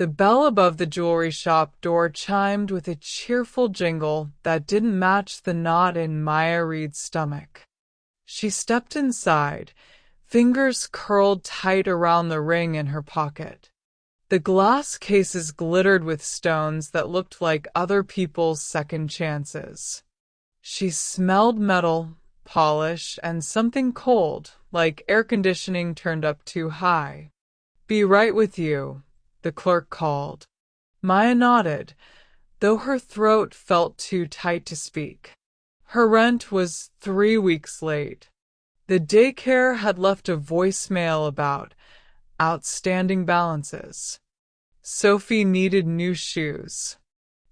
The bell above the jewelry shop door chimed with a cheerful jingle that didn't match the knot in Maya Reed's stomach. She stepped inside, fingers curled tight around the ring in her pocket. The glass cases glittered with stones that looked like other people's second chances. She smelled metal, polish, and something cold, like air conditioning turned up too high. "Be right with you," the clerk called. Maya nodded, though her throat felt too tight to speak. Her rent was 3 weeks late. The daycare had left a voicemail about outstanding balances. Sophie needed new shoes.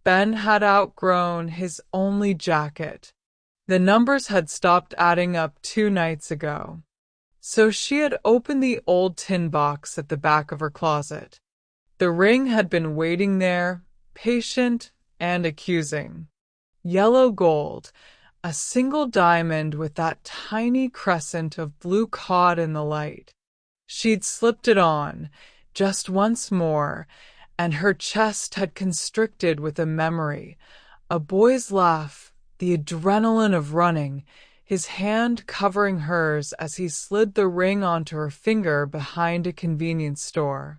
Ben had outgrown his only jacket. The numbers had stopped adding up 2 nights ago. So she had opened the old tin box at the back of her closet. The ring had been waiting there, patient and accusing. Yellow gold, a single diamond with that tiny crescent of blue caught in the light. She'd slipped it on, just once more, and her chest had constricted with a memory, a boy's laugh, the adrenaline of running, his hand covering hers as he slid the ring onto her finger behind a convenience store.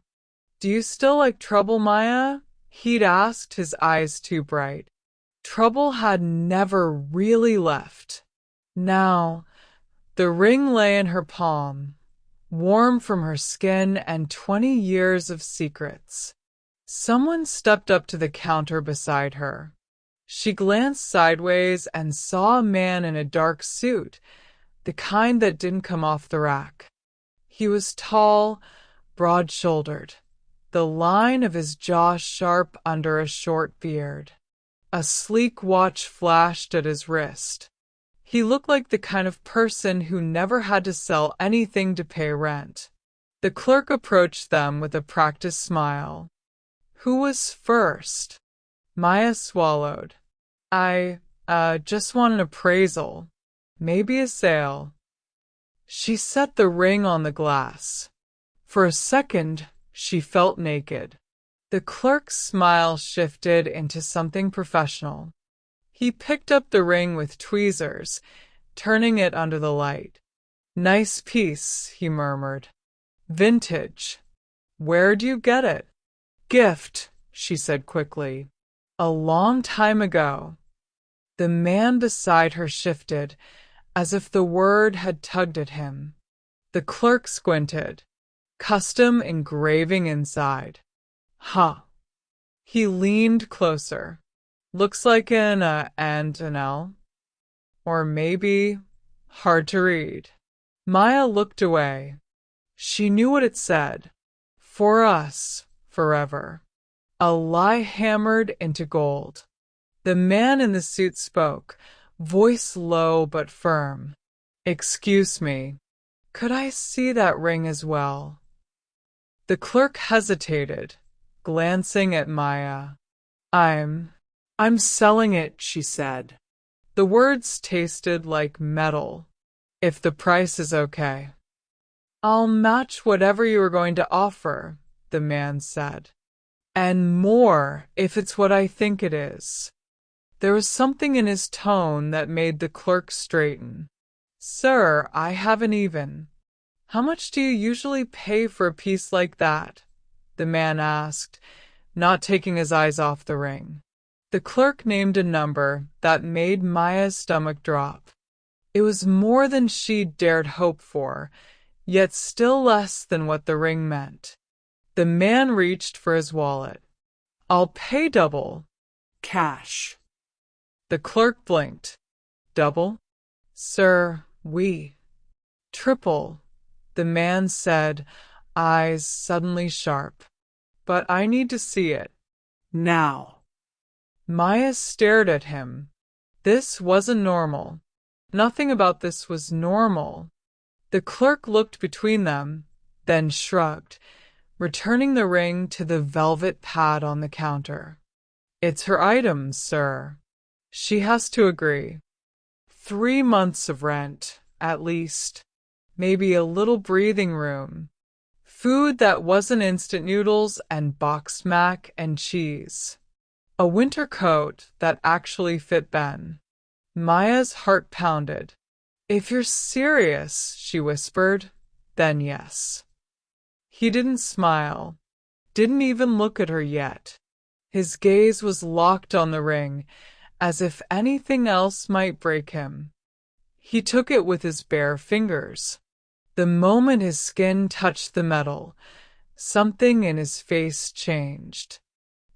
"Do you still like trouble, Maya?" he'd asked, his eyes too bright. Trouble had never really left. Now, the ring lay in her palm, warm from her skin and 20 years of secrets. Someone stepped up to the counter beside her. She glanced sideways and saw a man in a dark suit, the kind that didn't come off the rack. He was tall, broad-shouldered, the line of his jaw sharp under a short beard. A sleek watch flashed at his wrist. He looked like the kind of person who never had to sell anything to pay rent. The clerk approached them with a practiced smile. "Who was first?" Maya swallowed. I just want an appraisal. Maybe a sale." She set the ring on the glass. For a second, she felt naked. The clerk's smile shifted into something professional. He picked up the ring with tweezers, turning it under the light. "Nice piece," he murmured. "Vintage. Where'd you get it?" "Gift," she said quickly. "A long time ago." The man beside her shifted, as if the word had tugged at him. The clerk squinted. "Custom engraving inside." "Huh." He leaned closer. "Looks like an and an L. Or maybe hard to read." Maya looked away. She knew what it said. "For us, forever." A lie hammered into gold. The man in the suit spoke, voice low but firm. "Excuse me. Could I see that ring as well?" The clerk hesitated, glancing at Maya. I'm selling it," she said. The words tasted like metal. "If the price is okay." "I'll match whatever you are going to offer," the man said. "And more, if it's what I think it is." There was something in his tone that made the clerk straighten. "Sir, I haven't even." "How much do you usually pay for a piece like that?" the man asked, not taking his eyes off the ring. The clerk named a number that made Maya's stomach drop. It was more than she'd dared hope for, yet still less than what the ring meant. The man reached for his wallet. "I'll pay double." "Cash." The clerk blinked. "Double?" "Sir, we." "Triple," the man said, eyes suddenly sharp. "But I need to see it. Now." Maya stared at him. This wasn't normal. Nothing about this was normal. The clerk looked between them, then shrugged, returning the ring to the velvet pad on the counter. "It's her item, sir. She has to agree. 3 months of rent, at least. Maybe a little breathing room. Food that wasn't instant noodles and boxed mac and cheese. A winter coat that actually fit Ben. Maya's heart pounded. If you're serious, she whispered, then yes. He didn't smile, didn't even look at her yet. His gaze was locked on the ring, as if anything else might break him. He took it with his bare fingers. The moment his skin touched the metal, something in his face changed.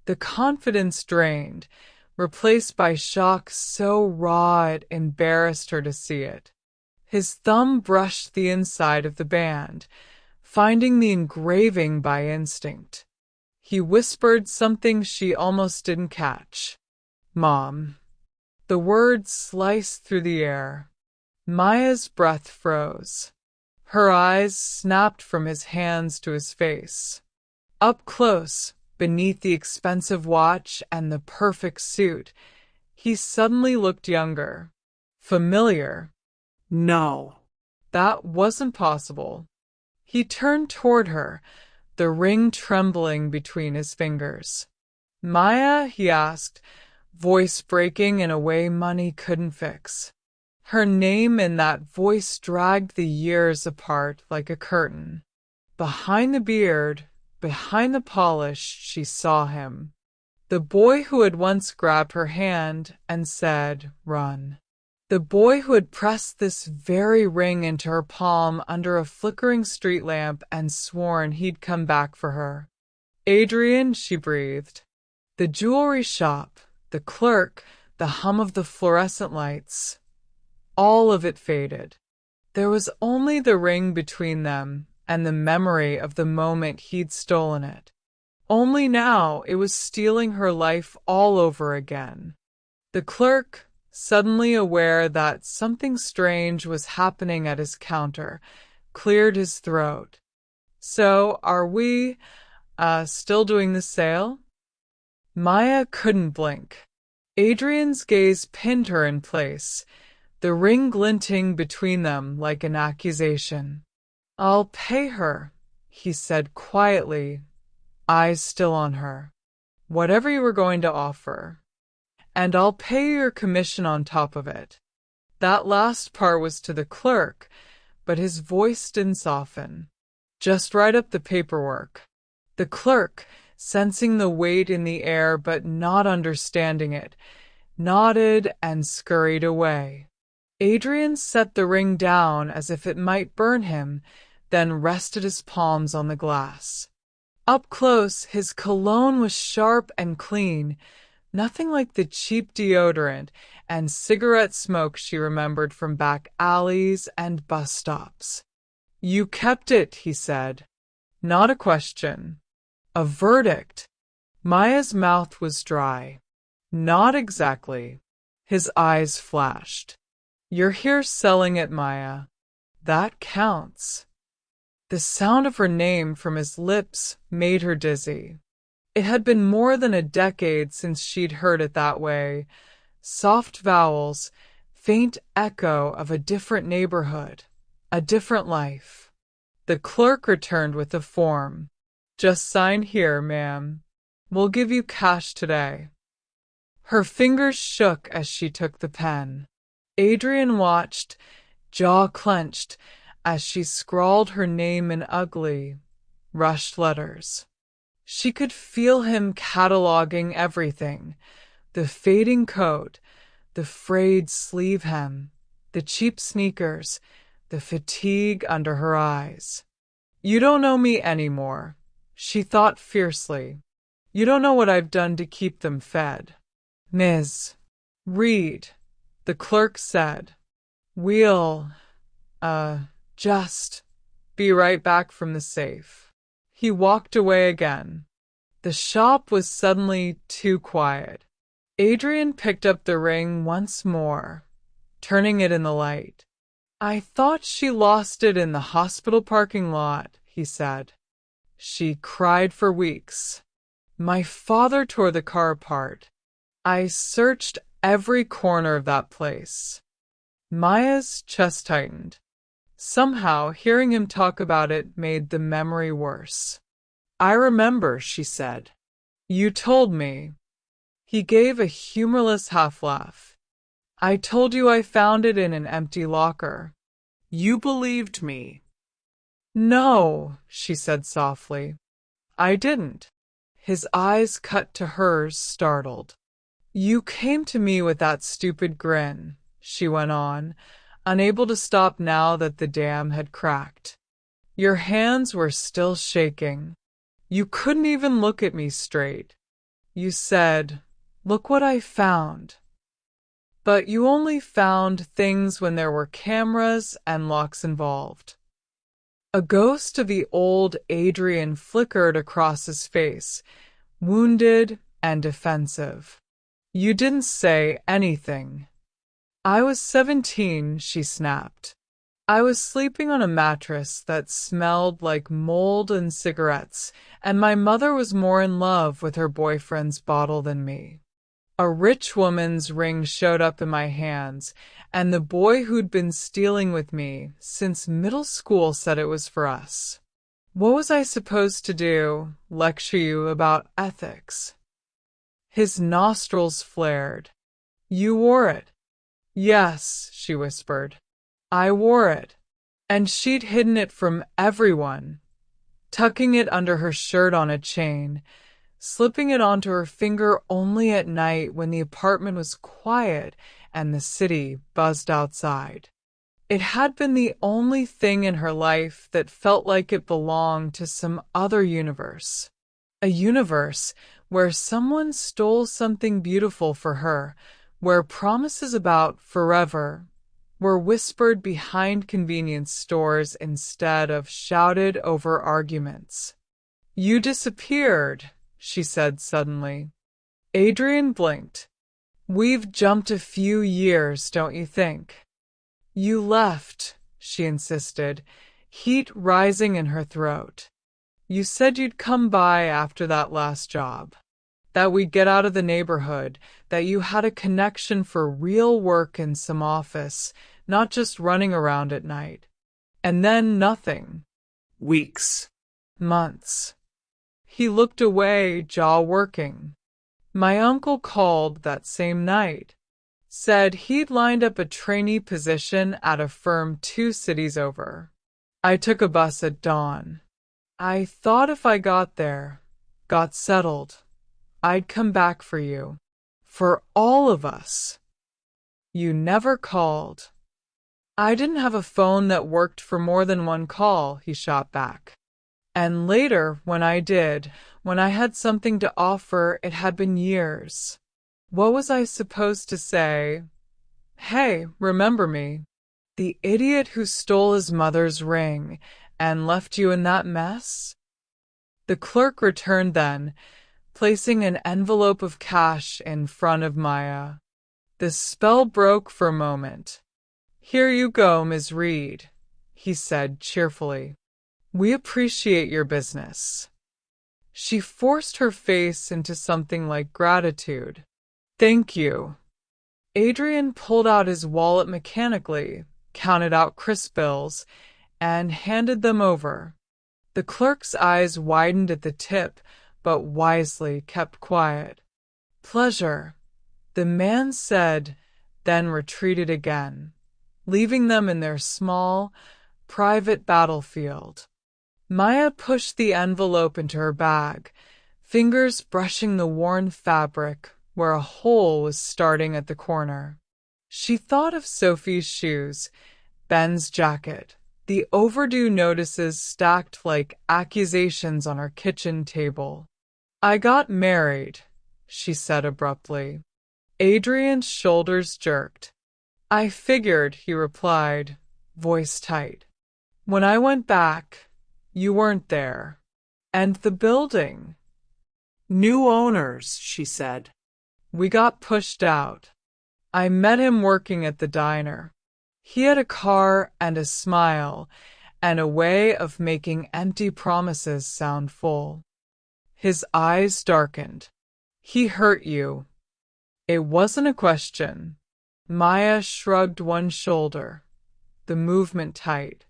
The confidence drained, replaced by shock so raw it embarrassed her to see it. His thumb brushed the inside of the band, finding the engraving by instinct. He whispered something she almost didn't catch. Mom. The words sliced through the air. Maya's breath froze. Her eyes snapped from his hands to his face. Up close, beneath the expensive watch and the perfect suit, he suddenly looked younger. Familiar. No. That wasn't possible. He turned toward her, the ring trembling between his fingers. Maya, he asked, voice breaking in a way money couldn't fix. Her name in that voice dragged the years apart like a curtain. Behind the beard, behind the polish, she saw him. The boy who had once grabbed her hand and said, "Run." The boy who had pressed this very ring into her palm under a flickering street lamp and sworn he'd come back for her. Adrian, she breathed. The jewelry shop, the clerk, the hum of the fluorescent lights. All of it faded. There was only the ring between them and the memory of the moment he'd stolen it. Only now it was stealing her life all over again. The clerk, suddenly aware that something strange was happening at his counter, cleared his throat. So, are we, still doing the sale? Maya couldn't blink. Adrian's gaze pinned her in place, the ring glinting between them like an accusation. I'll pay her, he said quietly, eyes still on her. Whatever you were going to offer. And I'll pay your commission on top of it. That last part was to the clerk, but his voice didn't soften. Just write up the paperwork. The clerk, sensing the weight in the air but not understanding it, nodded and scurried away. Adrian set the ring down as if it might burn him, then rested his palms on the glass. Up close, his cologne was sharp and clean, nothing like the cheap deodorant and cigarette smoke she remembered from back alleys and bus stops. You kept it, he said. Not a question. A verdict. Maya's mouth was dry. Not exactly. His eyes flashed. You're here selling it, Maya. That counts. The sound of her name from his lips made her dizzy. It had been more than a decade since she'd heard it that way. Soft vowels, faint echo of a different neighborhood, a different life. The clerk returned with a form. Just sign here, ma'am. We'll give you cash today. Her fingers shook as she took the pen. Adrian watched, jaw clenched, as she scrawled her name in ugly, rushed letters. She could feel him cataloging everything, the fading coat, the frayed sleeve hem, the cheap sneakers, the fatigue under her eyes. You don't know me anymore, she thought fiercely. You don't know what I've done to keep them fed. Ms. Reed, the clerk said. We'll, just be right back from the safe. He walked away again. The shop was suddenly too quiet. Adrian picked up the ring once more, turning it in the light. I thought she lost it in the hospital parking lot, he said. She cried for weeks. My father tore the car apart. I searched every corner of that place. Maya's chest tightened. Somehow, hearing him talk about it made the memory worse. I remember, she said. You told me. He gave a humorless half-laugh. I told you I found it in an empty locker. You believed me. No, she said softly. I didn't. His eyes cut to hers, startled. You came to me with that stupid grin, she went on, unable to stop now that the dam had cracked. Your hands were still shaking. You couldn't even look at me straight. You said, "Look what I found." But you only found things when there were cameras and locks involved. A ghost of the old Adrian flickered across his face, wounded and defensive. You didn't say anything. I was 17, she snapped. I was sleeping on a mattress that smelled like mold and cigarettes, and my mother was more in love with her boyfriend's bottle than me. A rich woman's ring showed up in my hands, and the boy who'd been stealing with me since middle school said it was for us. What was I supposed to do? Lecture you about ethics? His nostrils flared. You wore it. Yes, she whispered. I wore it. And she'd hidden it from everyone, tucking it under her shirt on a chain, slipping it onto her finger only at night when the apartment was quiet and the city buzzed outside. It had been the only thing in her life that felt like it belonged to some other universe. A universe where someone stole something beautiful for her, where promises about forever were whispered behind convenience stores instead of shouted over arguments. You disappeared, she said suddenly. Adrian blinked. We've jumped a few years, don't you think? You left, she insisted, heat rising in her throat. You said you'd come by after that last job, that we'd get out of the neighborhood, that you had a connection for real work in some office, not just running around at night. And then nothing. Weeks. Months. He looked away, jaw working. My uncle called that same night. Said he'd lined up a trainee position at a firm 2 cities over. I took a bus at dawn. I thought if I got there, got settled, I'd come back for you. For all of us. You never called. I didn't have a phone that worked for more than one call, he shot back. And later, when I did, when I had something to offer, it had been years. What was I supposed to say? Hey, remember me? The idiot who stole his mother's ring and left you in that mess? The clerk returned then, placing an envelope of cash in front of Maya. The spell broke for a moment. Here you go, Ms. Reed, he said cheerfully. We appreciate your business. She forced her face into something like gratitude. Thank you. Adrian pulled out his wallet mechanically, counted out crisp bills, and handed them over. The clerk's eyes widened at the tip, but wisely kept quiet. Pleasure, the man said, then retreated again, leaving them in their small, private battlefield. Maya pushed the envelope into her bag, fingers brushing the worn fabric where a hole was starting at the corner. She thought of Sophie's shoes, Ben's jacket, the overdue notices stacked like accusations on her kitchen table. I got married, she said abruptly. Adrian's shoulders jerked. I figured, he replied, voice tight. When I went back, you weren't there. And the building? New owners, she said. We got pushed out. I met him working at the diner. He had a car and a smile, and a way of making empty promises sound full. His eyes darkened. He hurt you. It wasn't a question. Maya shrugged one shoulder, the movement tight.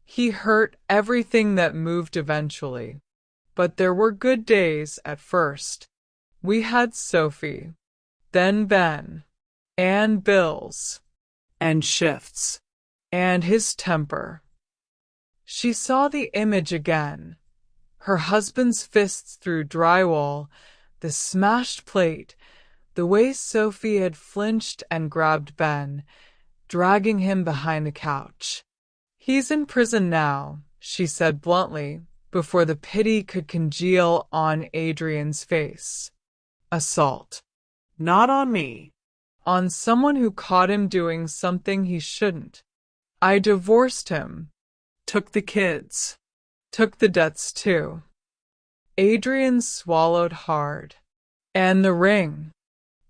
He hurt everything that moved eventually. But there were good days at first. We had Sophie, then Ben, and bills, and shifts, and his temper. She saw the image again. Her husband's fists through drywall, the smashed plate, the way Sophie had flinched and grabbed Ben, dragging him behind the couch. He's in prison now, she said bluntly, before the pity could congeal on Adrian's face. Assault. Not on me. On someone who caught him doing something he shouldn't. I divorced him. Took the kids. Took the debts too. Adrian swallowed hard. And the ring.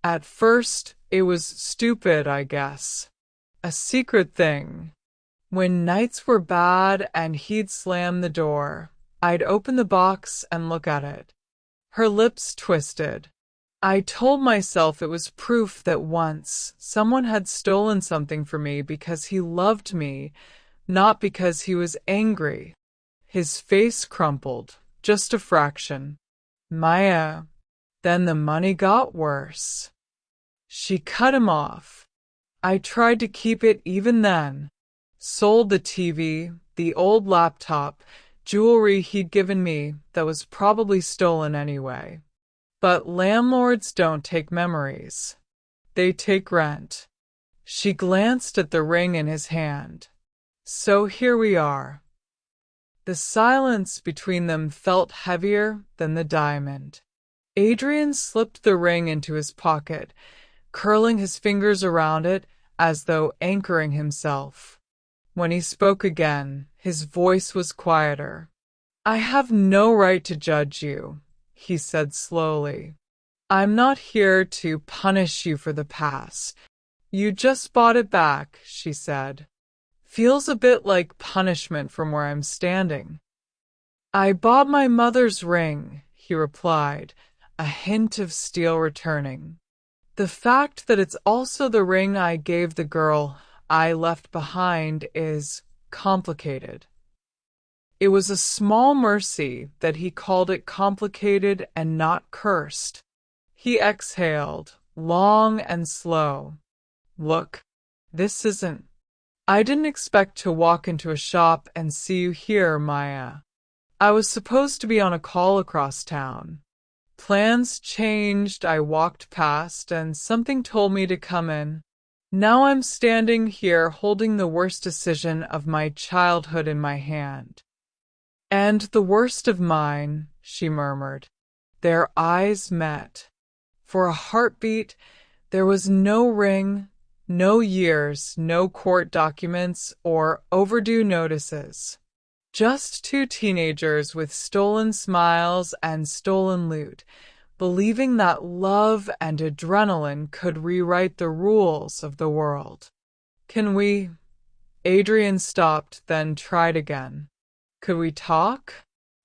At first, it was stupid, I guess. A secret thing. When nights were bad and he'd slam the door, I'd open the box and look at it. Her lips twisted. I told myself it was proof that once someone had stolen something from me because he loved me, not because he was angry. His face crumpled, just a fraction. Maya. Then the money got worse. She cut him off. I tried to keep it even then. Sold the TV, the old laptop, jewelry he'd given me that was probably stolen anyway. But landlords don't take memories. They take rent. She glanced at the ring in his hand. So here we are. The silence between them felt heavier than the diamond. Adrian slipped the ring into his pocket, curling his fingers around it as though anchoring himself. When he spoke again, his voice was quieter. I have no right to judge you, he said slowly. I'm not here to punish you for the past. You just bought it back, she said. Feels a bit like punishment from where I'm standing. I bought my mother's ring, he replied, a hint of steel returning. The fact that it's also the ring I gave the girl I left behind is complicated. It was a small mercy that he called it complicated and not cursed. He exhaled, long and slow. Look, this isn't. I didn't expect to walk into a shop and see you here, Maya. I was supposed to be on a call across town. Plans changed, I walked past, and something told me to come in. Now I'm standing here holding the worst decision of my childhood in my hand. And the worst of mine, she murmured. Their eyes met. For a heartbeat, there was no ring, no years, no court documents or overdue notices. Just two teenagers with stolen smiles and stolen loot, believing that love and adrenaline could rewrite the rules of the world. Can we? Adrian stopped, then tried again. Could we talk?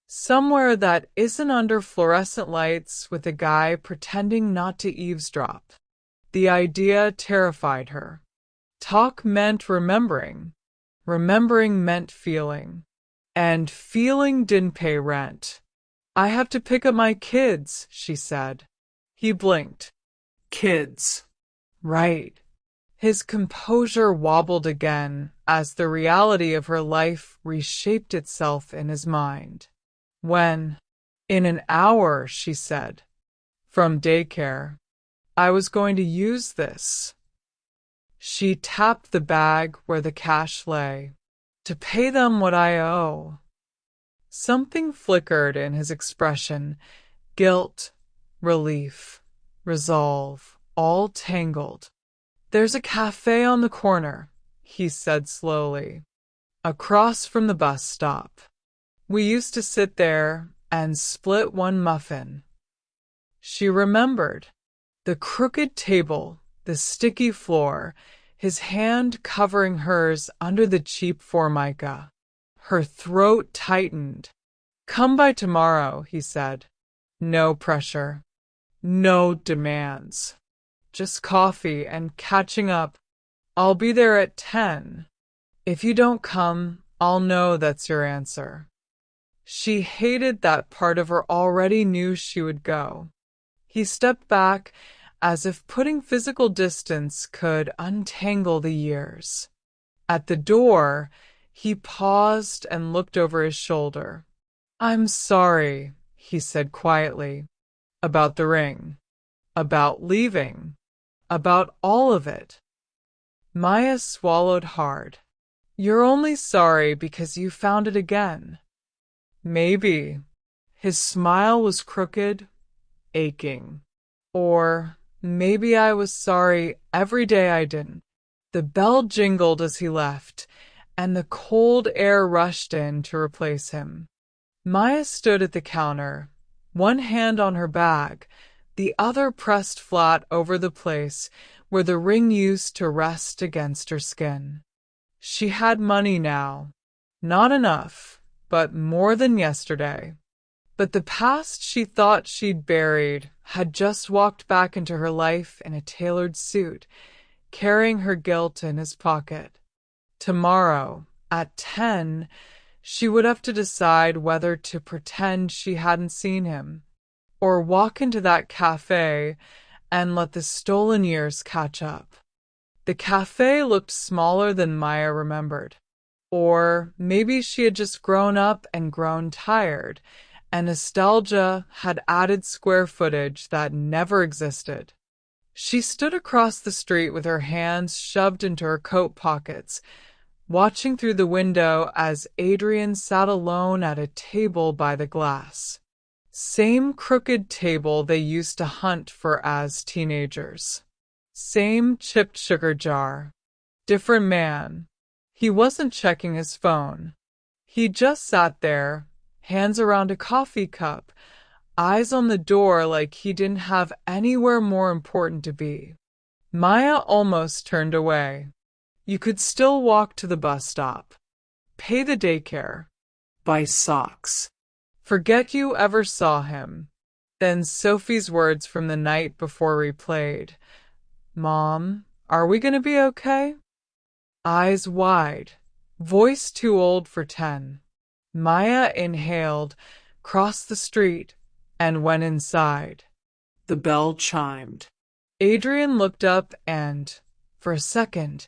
Somewhere that isn't under fluorescent lights with a guy pretending not to eavesdrop. The idea terrified her. Talk meant remembering. Remembering meant feeling. And feeling didn't pay rent. I have to pick up my kids, she said. He blinked. Kids. Right. His composure wobbled again as the reality of her life reshaped itself in his mind. When? In an hour, she said. From daycare. I was going to use this. She tapped the bag where the cash lay. To pay them what I owe. Something flickered in his expression. Guilt, relief, resolve, all tangled. There's a cafe on the corner, he said slowly, across from the bus stop. We used to sit there and split one muffin. She remembered. The crooked table, the sticky floor, his hand covering hers under the cheap formica. Her throat tightened. Come by tomorrow, he said. No pressure. No demands. Just coffee and catching up. I'll be there at 10. If you don't come, I'll know that's your answer. She hated that part of her already knew she would go. He stepped back as if putting physical distance could untangle the years. At the door, he paused and looked over his shoulder. I'm sorry, he said quietly, about the ring, about leaving, about all of it. Maya swallowed hard. You're only sorry because you found it again. Maybe. His smile was crooked, aching. Or maybe I was sorry every day I didn't. The bell jingled as he left, and the cold air rushed in to replace him. Maya stood at the counter, one hand on her bag, the other pressed flat over the place where the ring used to rest against her skin. She had money now. Not enough, but more than yesterday. But the past she thought she'd buried had just walked back into her life in a tailored suit, carrying her guilt in his pocket. Tomorrow, at 10, she would have to decide whether to pretend she hadn't seen him, or walk into that cafe and let the stolen years catch up. The cafe looked smaller than Maya remembered. Or maybe she had just grown up and grown tired, and nostalgia had added square footage that never existed. She stood across the street with her hands shoved into her coat pockets, watching through the window as Adrian sat alone at a table by the glass. Same crooked table they used to hunt for as teenagers. Same chipped sugar jar. Different man. He wasn't checking his phone. He just sat there, hands around a coffee cup, eyes on the door like he didn't have anywhere more important to be. Maya almost turned away. You could still walk to the bus stop, pay the daycare, buy socks. Forget you ever saw him. Then Sophie's words from the night before replayed. Mom, are we going to be okay? Eyes wide, voice too old for 10. Maya inhaled, crossed the street, and went inside. The bell chimed. Adrian looked up and, for a second,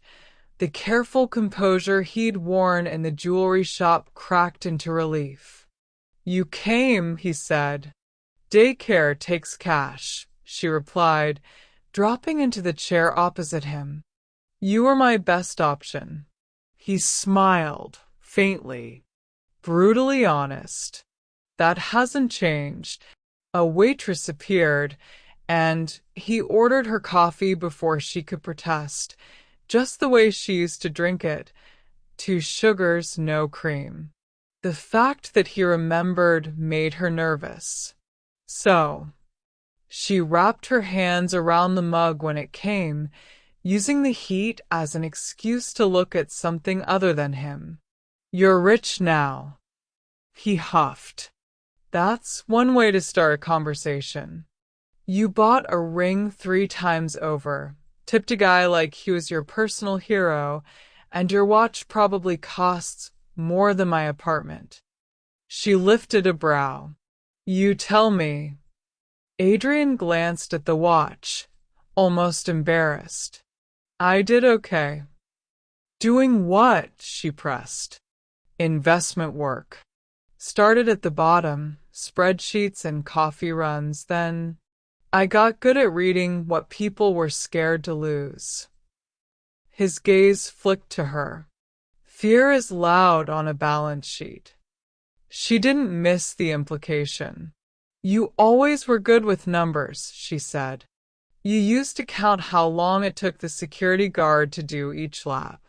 the careful composure he'd worn in the jewelry shop cracked into relief. You came, he said. Daycare takes cash, she replied, dropping into the chair opposite him. You were my best option. He smiled, faintly, brutally honest. That hasn't changed. A waitress appeared, and he ordered her coffee before she could protest, just the way she used to drink it, 2 sugars, no cream. The fact that he remembered made her nervous. So, she wrapped her hands around the mug when it came, using the heat as an excuse to look at something other than him. You're rich now. He huffed. That's one way to start a conversation. You bought a ring 3 times over, tipped a guy like he was your personal hero, and your watch probably costs more than my apartment. She lifted a brow. You tell me. Adrian glanced at the watch, almost embarrassed. I did okay. Doing what? She pressed. Investment work. Started at the bottom, spreadsheets and coffee runs, then I got good at reading what people were scared to lose. His gaze flicked to her. Fear is loud on a balance sheet. She didn't miss the implication. You always were good with numbers, she said. You used to count how long it took the security guard to do each lap.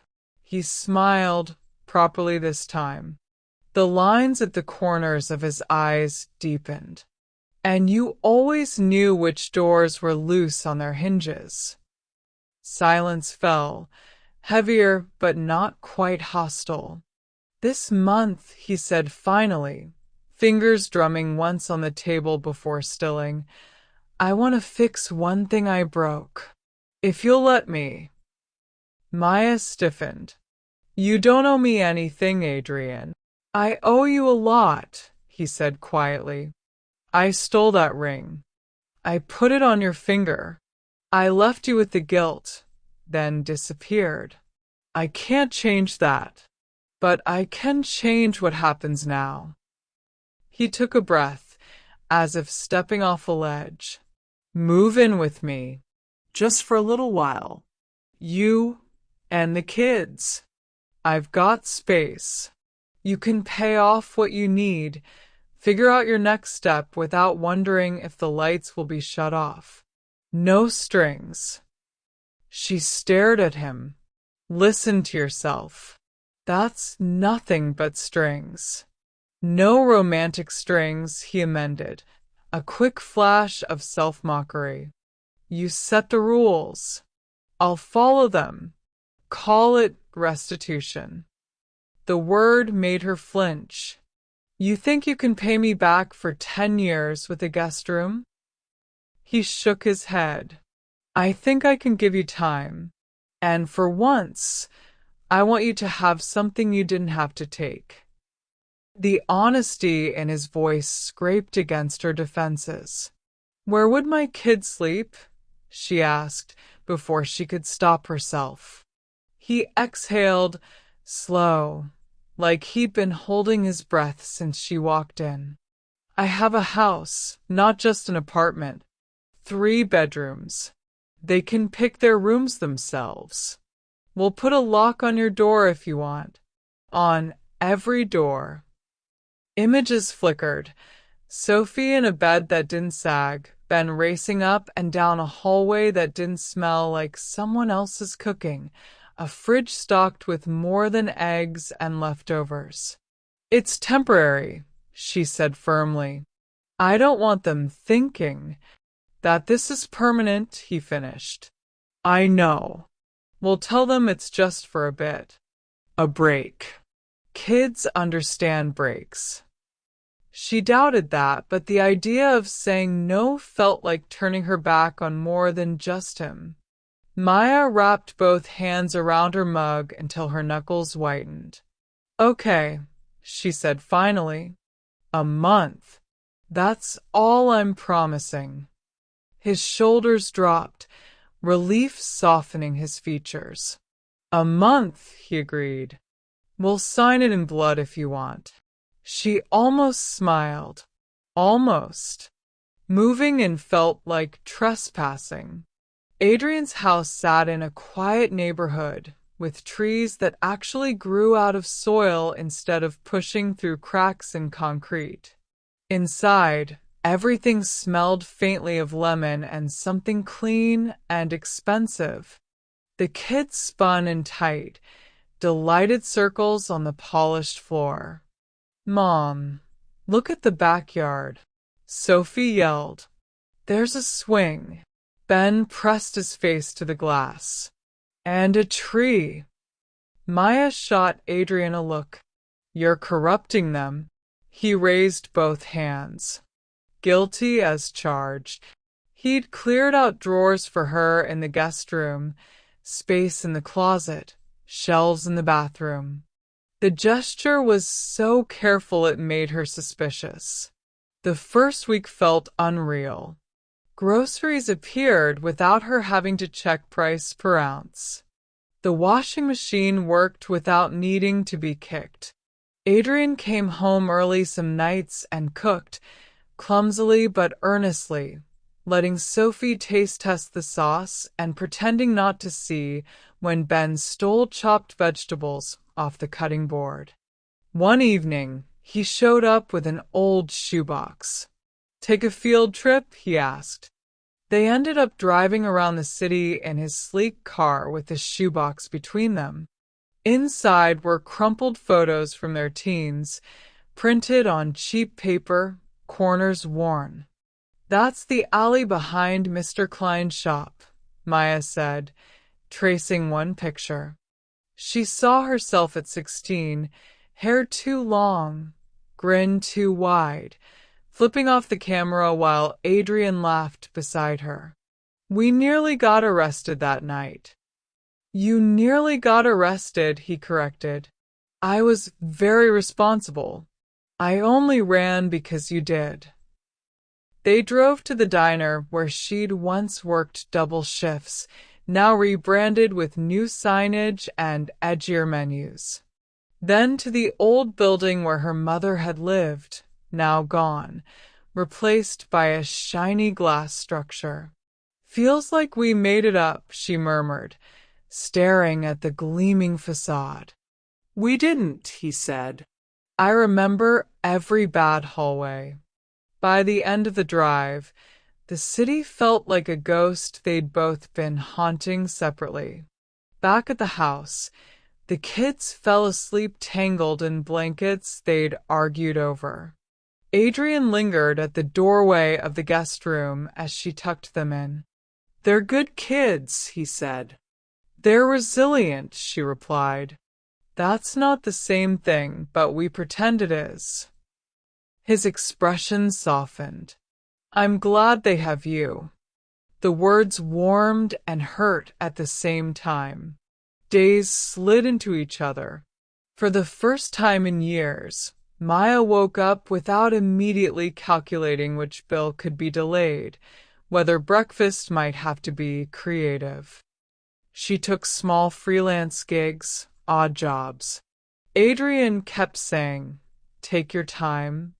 He smiled, properly this time. The lines at the corners of his eyes deepened. And you always knew which doors were loose on their hinges. Silence fell, heavier but not quite hostile. This month, he said finally, fingers drumming once on the table before stilling, I want to fix one thing I broke. If you'll let me. Maya stiffened. You don't owe me anything, Adrian. I owe you a lot, he said quietly. I stole that ring. I put it on your finger. I left you with the guilt, then disappeared. I can't change that, but I can change what happens now. He took a breath, as if stepping off a ledge. Move in with me, just for a little while. You and the kids. I've got space. You can pay off what you need, figure out your next step without wondering if the lights will be shut off. No strings. She stared at him. Listen to yourself. That's nothing but strings. No romantic strings, he amended, a quick flash of self-mockery. You set the rules. I'll follow them. Call it restitution. The word made her flinch. You think you can pay me back for 10 years with a guest room? He shook his head. I think I can give you time. And for once, I want you to have something you didn't have to take. The honesty in his voice scraped against her defenses. Where would my kid sleep? She asked before she could stop herself. He exhaled, slow, like he'd been holding his breath since she walked in. I have a house, not just an apartment. 3 bedrooms. They can pick their rooms themselves. We'll put a lock on your door if you want. On every door. Images flickered. Sophie in a bed that didn't sag, Ben racing up and down a hallway that didn't smell like someone else's cooking, a fridge stocked with more than eggs and leftovers. It's temporary, she said firmly. I don't want them thinking that this is permanent, he finished. I know. We'll tell them it's just for a bit. A break. Kids understand breaks. She doubted that, but the idea of saying no felt like turning her back on more than just him. Maya wrapped both hands around her mug until her knuckles whitened. Okay, she said finally. A month. That's all I'm promising. His shoulders dropped, relief softening his features. A month, he agreed. We'll sign it in blood if you want. She almost smiled. Almost. Moving in felt like trespassing. Adrian's house sat in a quiet neighborhood, with trees that actually grew out of soil instead of pushing through cracks in concrete. Inside, everything smelled faintly of lemon and something clean and expensive. The kids spun in tight, delighted circles on the polished floor. Mom, look at the backyard, Sophie yelled. There's a swing. Ben pressed his face to the glass. And a tree. Maya shot Adrian a look. You're corrupting them. He raised both hands. Guilty as charged. He'd cleared out drawers for her in the guest room, space in the closet, shelves in the bathroom. The gesture was so careful it made her suspicious. The first week felt unreal. Groceries appeared without her having to check price per ounce. The washing machine worked without needing to be kicked. Adrian came home early some nights and cooked, clumsily but earnestly, letting Sophie taste test the sauce and pretending not to see when Ben stole chopped vegetables off the cutting board. One evening, he showed up with an old shoebox. Take a field trip? He asked. They ended up driving around the city in his sleek car with the shoebox between them. Inside were crumpled photos from their teens, printed on cheap paper, corners worn. That's the alley behind Mr. Klein's shop, Maya said, tracing one picture. She saw herself at 16, hair too long, grin too wide, flipping off the camera while Adrian laughed beside her. We nearly got arrested that night. You nearly got arrested, he corrected. I was very responsible. I only ran because you did. They drove to the diner where she'd once worked double shifts, now rebranded with new signage and edgier menus. Then to the old building where her mother had lived, now gone, replaced by a shiny glass structure. Feels like we made it up, she murmured, staring at the gleaming facade. We didn't, he said. I remember every bad hallway. By the end of the drive, the city felt like a ghost they'd both been haunting separately. Back at the house, the kids fell asleep tangled in blankets they'd argued over. Adrian lingered at the doorway of the guest room as she tucked them in. They're good kids, he said. They're resilient, she replied. That's not the same thing, but we pretend it is. His expression softened. I'm glad they have you. The words warmed and hurt at the same time. Days slid into each other. For the first time in years, Maya woke up without immediately calculating which bill could be delayed, whether breakfast might have to be creative. She took small freelance gigs, odd jobs. Adrian kept saying, take your time.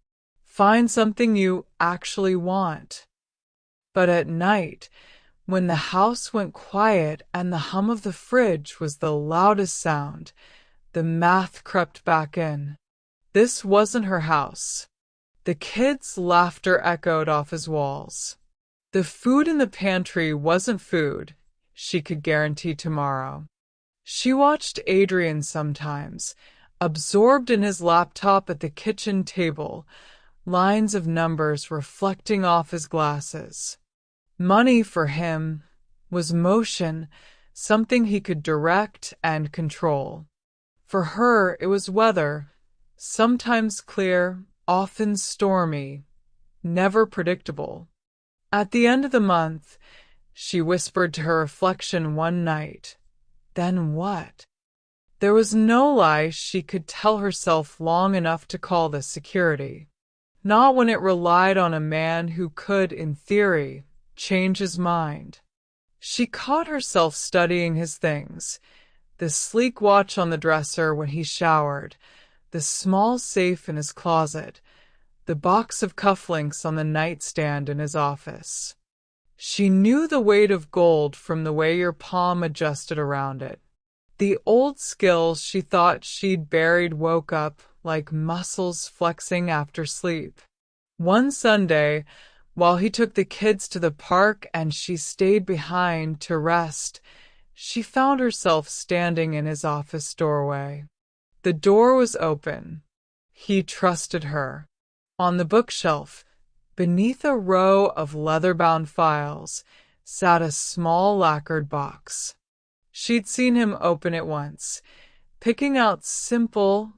Find something you actually want. But at night, when the house went quiet and the hum of the fridge was the loudest sound, the math crept back in. This wasn't her house. The kids' laughter echoed off his walls. The food in the pantry wasn't food she could guarantee tomorrow. She watched Adrian sometimes, absorbed in his laptop at the kitchen table, lines of numbers reflecting off his glasses. Money for him was motion, something he could direct and control. For her, it was weather, sometimes clear, often stormy, never predictable. At the end of the month, she whispered to her reflection one night, then what? There was no lie she could tell herself long enough to call this security. Not when it relied on a man who could, in theory, change his mind. She caught herself studying his things, the sleek watch on the dresser when he showered, the small safe in his closet, the box of cufflinks on the nightstand in his office. She knew the weight of gold from the way your palm adjusted around it. The old skills she thought she'd buried woke up like muscles flexing after sleep. One Sunday, while he took the kids to the park and she stayed behind to rest, she found herself standing in his office doorway. The door was open. He trusted her. On the bookshelf, beneath a row of leather-bound files, sat a small lacquered box. She'd seen him open it once, picking out simple,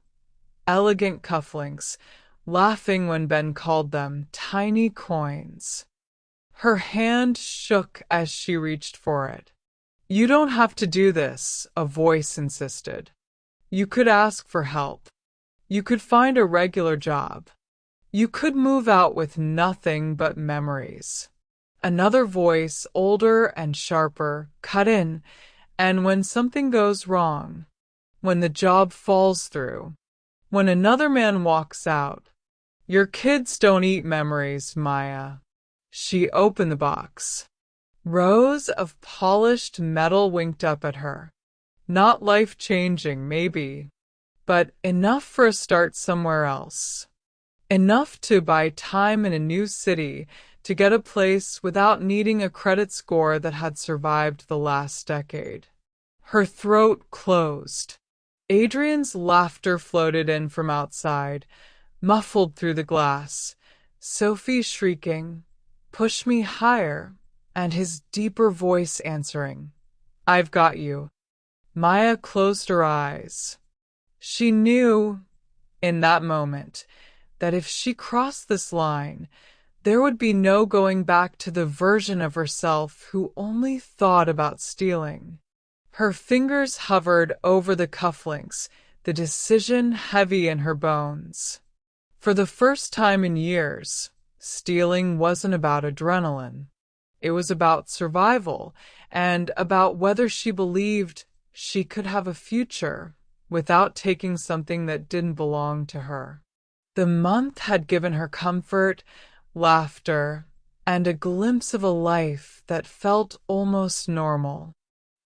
elegant cufflinks, laughing when Ben called them tiny coins. Her hand shook as she reached for it. You don't have to do this, a voice insisted. You could ask for help. You could find a regular job. You could move out with nothing but memories. Another voice, older and sharper, cut in, and when something goes wrong, when the job falls through, when another man walks out, your kids don't eat memories, Maya. She opened the box. Rows of polished metal winked up at her. Not life-changing, maybe, but enough for a start somewhere else. Enough to buy time in a new city, to get a place without needing a credit score that had survived the last decade. Her throat closed. Adrian's laughter floated in from outside, muffled through the glass. Sophie shrieking, "Push me higher," and his deeper voice answering, "I've got you." Maya closed her eyes. She knew, in that moment, that if she crossed this line, there would be no going back to the version of herself who only thought about stealing. Her fingers hovered over the cufflinks, the decision heavy in her bones. For the first time in years, stealing wasn't about adrenaline. It was about survival and about whether she believed she could have a future without taking something that didn't belong to her. The month had given her comfort, laughter, and a glimpse of a life that felt almost normal.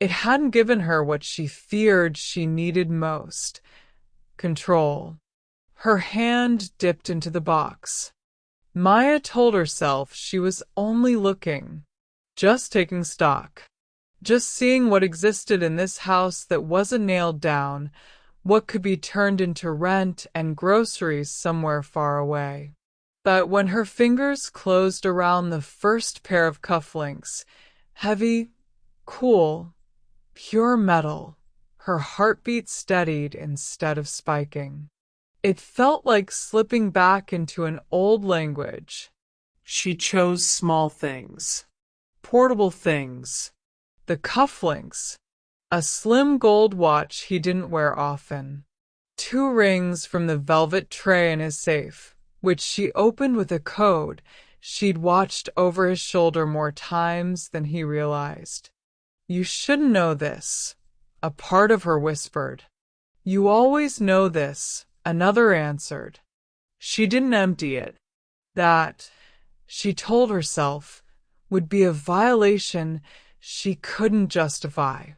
It hadn't given her what she feared she needed most: control. Her hand dipped into the box. Maya told herself she was only looking, just taking stock, just seeing what existed in this house that wasn't nailed down, what could be turned into rent and groceries somewhere far away. But when her fingers closed around the first pair of cufflinks, heavy, cool, pure metal, her heartbeat steadied instead of spiking. It felt like slipping back into an old language. She chose small things, portable things, the cufflinks, a slim gold watch he didn't wear often, 2 rings from the velvet tray in his safe, which she opened with a code she'd watched over his shoulder more times than he realized. "You shouldn't know this," a part of her whispered. "You always know this," another answered. She didn't empty it. That, she told herself, would be a violation she couldn't justify.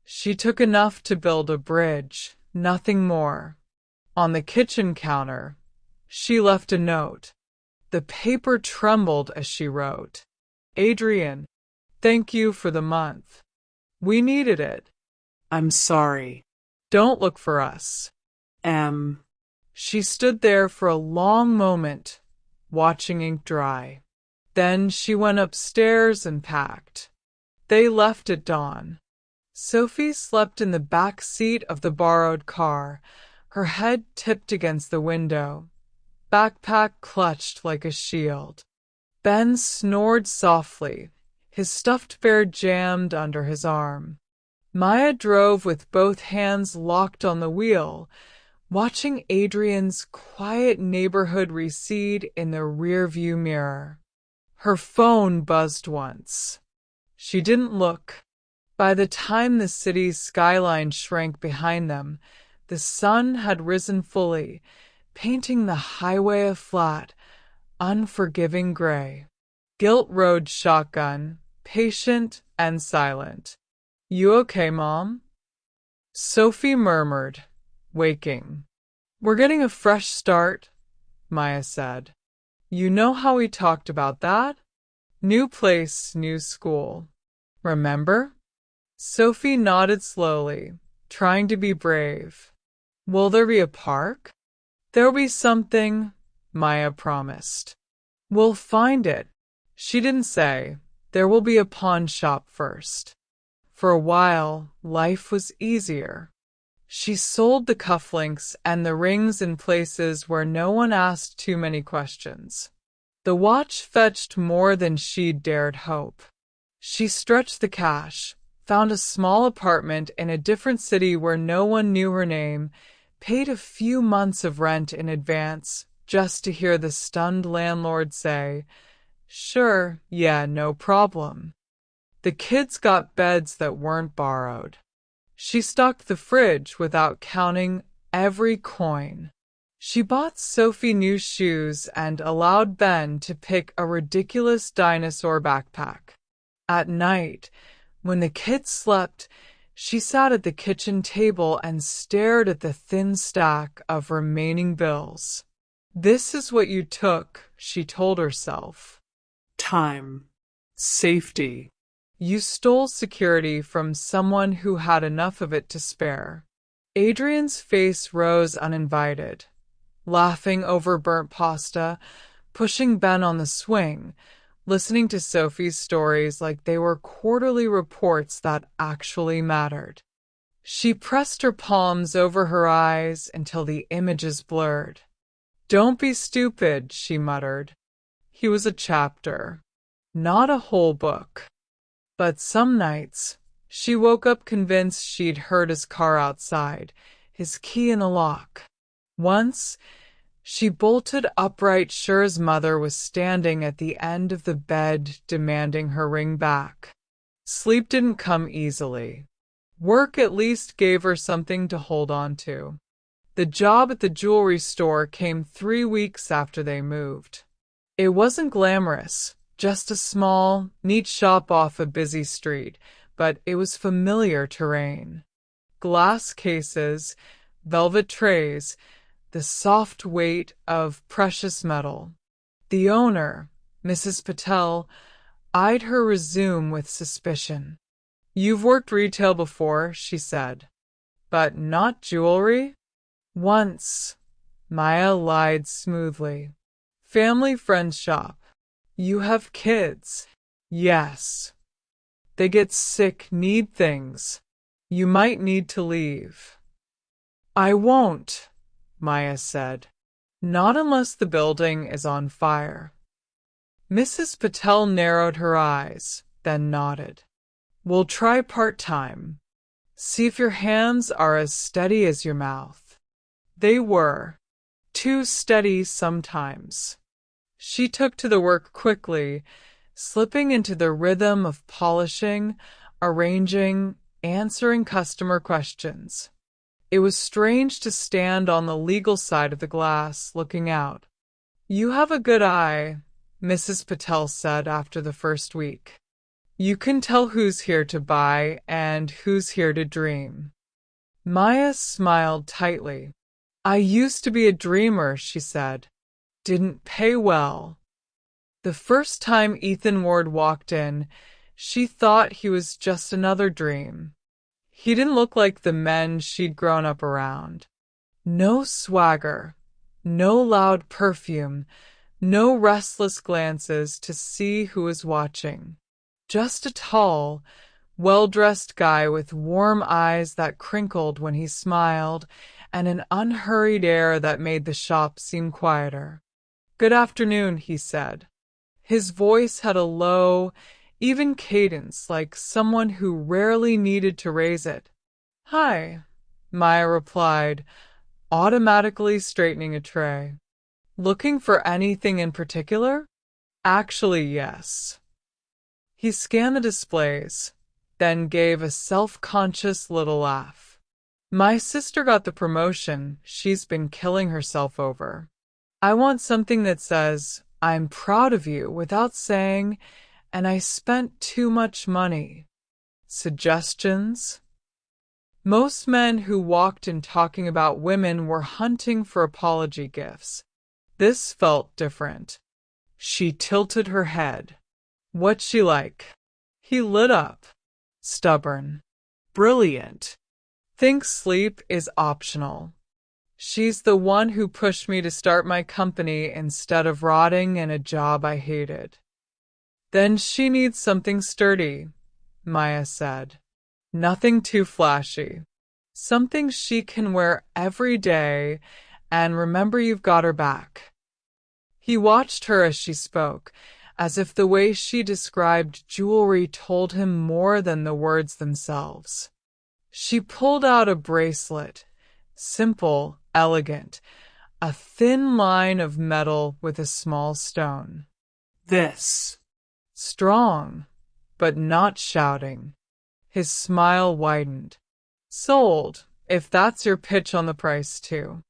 She took enough to build a bridge, nothing more. On the kitchen counter, she left a note. The paper trembled as she wrote, "Adrian, thank you for the month. We needed it. I'm sorry. Don't look for us. She stood there for a long moment, watching ink dry. Then she went upstairs and packed. They left at dawn. Sophie slept in the back seat of the borrowed car, her head tipped against the window, backpack clutched like a shield. Ben snored softly, his stuffed bear jammed under his arm. Maya drove with both hands locked on the wheel, watching Adrian's quiet neighborhood recede in the rearview mirror. Her phone buzzed once. She didn't look. By the time the city's skyline shrank behind them, the sun had risen fully, painting the highway a flat, unforgiving gray. Guilt rode shotgun, patient and silent. "You okay, Mom?" Sophie murmured, waking. "We're getting a fresh start," Maya said. "You know how we talked about that? New place, new school. Remember?" Sophie nodded slowly, trying to be brave. "Will there be a park?" "There'll be something," Maya promised. "We'll find it." She didn't say. There will be a pawn shop first. For a while, life was easier. She sold the cufflinks and the rings in places where no one asked too many questions. The watch fetched more than she'd dared hope. She stretched the cash, found a small apartment in a different city where no one knew her name, paid a few months of rent in advance just to hear the stunned landlord say, "Sure, yeah, no problem." The kids got beds that weren't borrowed. She stocked the fridge without counting every coin. She bought Sophie new shoes and allowed Ben to pick a ridiculous dinosaur backpack. At night, when the kids slept, she sat at the kitchen table and stared at the thin stack of remaining bills. "This is what you took," she told herself. "Time. Safety. You stole security from someone who had enough of it to spare." Adrian's face rose uninvited, laughing over burnt pasta, pushing Ben on the swing, listening to Sophie's stories like they were quarterly reports that actually mattered. She pressed her palms over her eyes until the images blurred. "Don't be stupid," she muttered. He was a chapter, not a whole book. But some nights, She woke up convinced she'd heard his car outside, his key in the lock. Once, she bolted upright, sure his mother was standing at the end of the bed demanding her ring back. Sleep didn't come easily. Work at least gave her something to hold on to. The job at the jewelry store came 3 weeks after they moved. It wasn't glamorous, just a small, neat shop off a busy street, but it was familiar terrain. Glass cases, velvet trays, the soft weight of precious metal. The owner, Mrs. Patel, eyed her resume with suspicion. "You've worked retail before," she said. "But not jewelry?" "Once," Maya lied smoothly. "Family friend's shop." "You have kids?" "Yes. They get sick, need things. You might need to leave." "I won't," Maya said. "Not unless the building is on fire." Mrs. Patel narrowed her eyes, then nodded. "We'll try part-time. See if your hands are as steady as your mouth." They were. Too steady sometimes. She took to the work quickly, slipping into the rhythm of polishing, arranging, answering customer questions. It was strange to stand on the legal side of the glass, looking out. "You have a good eye," Mrs. Patel said after the first week. "You can tell who's here to buy and who's here to dream." Maya smiled tightly. "I used to be a dreamer," she said. "Didn't pay well." The first time Ethan Ward walked in, she thought he was just another dream. He didn't look like the men she'd grown up around. No swagger, no loud perfume, no restless glances to see who was watching. Just a tall, well-dressed guy with warm eyes that crinkled when he smiled and an unhurried air that made the shop seem quieter. "Good afternoon," he said. His voice had a low, even cadence like someone who rarely needed to raise it. "Hi," Maya replied, automatically straightening a tray. "Looking for anything in particular?" "Actually, yes." He scanned the displays, then gave a self-conscious little laugh. "My sister got the promotion she's been killing herself over. I want something that says, 'I'm proud of you,' without saying, 'and I spent too much money.' Suggestions?" Most men who walked in talking about women were hunting for apology gifts. This felt different. She tilted her head. "What's she like?" He lit up. "Stubborn. Brilliant. Thinks sleep is optional. She's the one who pushed me to start my company instead of rotting in a job I hated." "Then she needs something sturdy," Maya said. "Nothing too flashy. Something she can wear every day and remember you've got her back." He watched her as she spoke, as if the way she described jewelry told him more than the words themselves. She pulled out a bracelet, simple, elegant, a thin line of metal with a small stone. "This." Strong, but not shouting. His smile widened. "Sold, if that's your pitch on the price, too."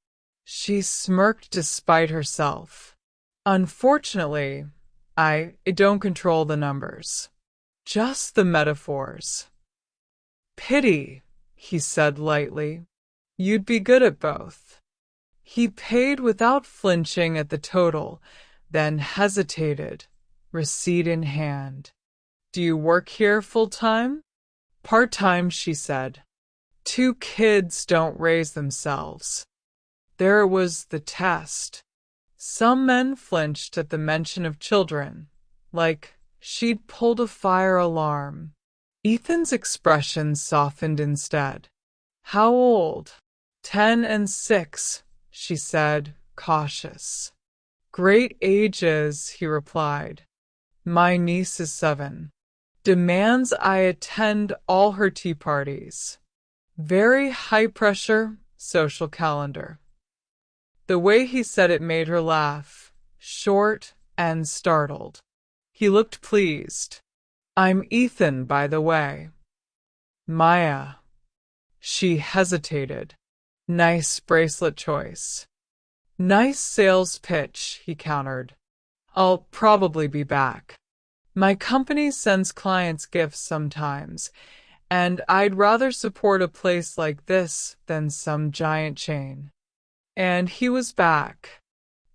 She smirked despite herself. "Unfortunately, I don't control the numbers. Just the metaphors." "Pity," he said lightly. "You'd be good at both." He paid without flinching at the total, then hesitated, receipt in hand. "Do you work here full-time?" "Part-time," she said. "2 kids don't raise themselves." There was the test. Some men flinched at the mention of children, like she'd pulled a fire alarm. Ethan's expression softened instead. "How old?" 10 and 6, she said, cautious. "Great ages," he replied. "My niece is 7. Demands I attend all her tea parties. Very high-pressure social calendar. The way he said it made her laugh, short and startled. He looked pleased. I'm Ethan, by the way. Maya. She hesitated. Nice bracelet choice. Nice sales pitch, he countered. I'll probably be back. My company sends clients gifts sometimes, and I'd rather support a place like this than some giant chain. And he was back.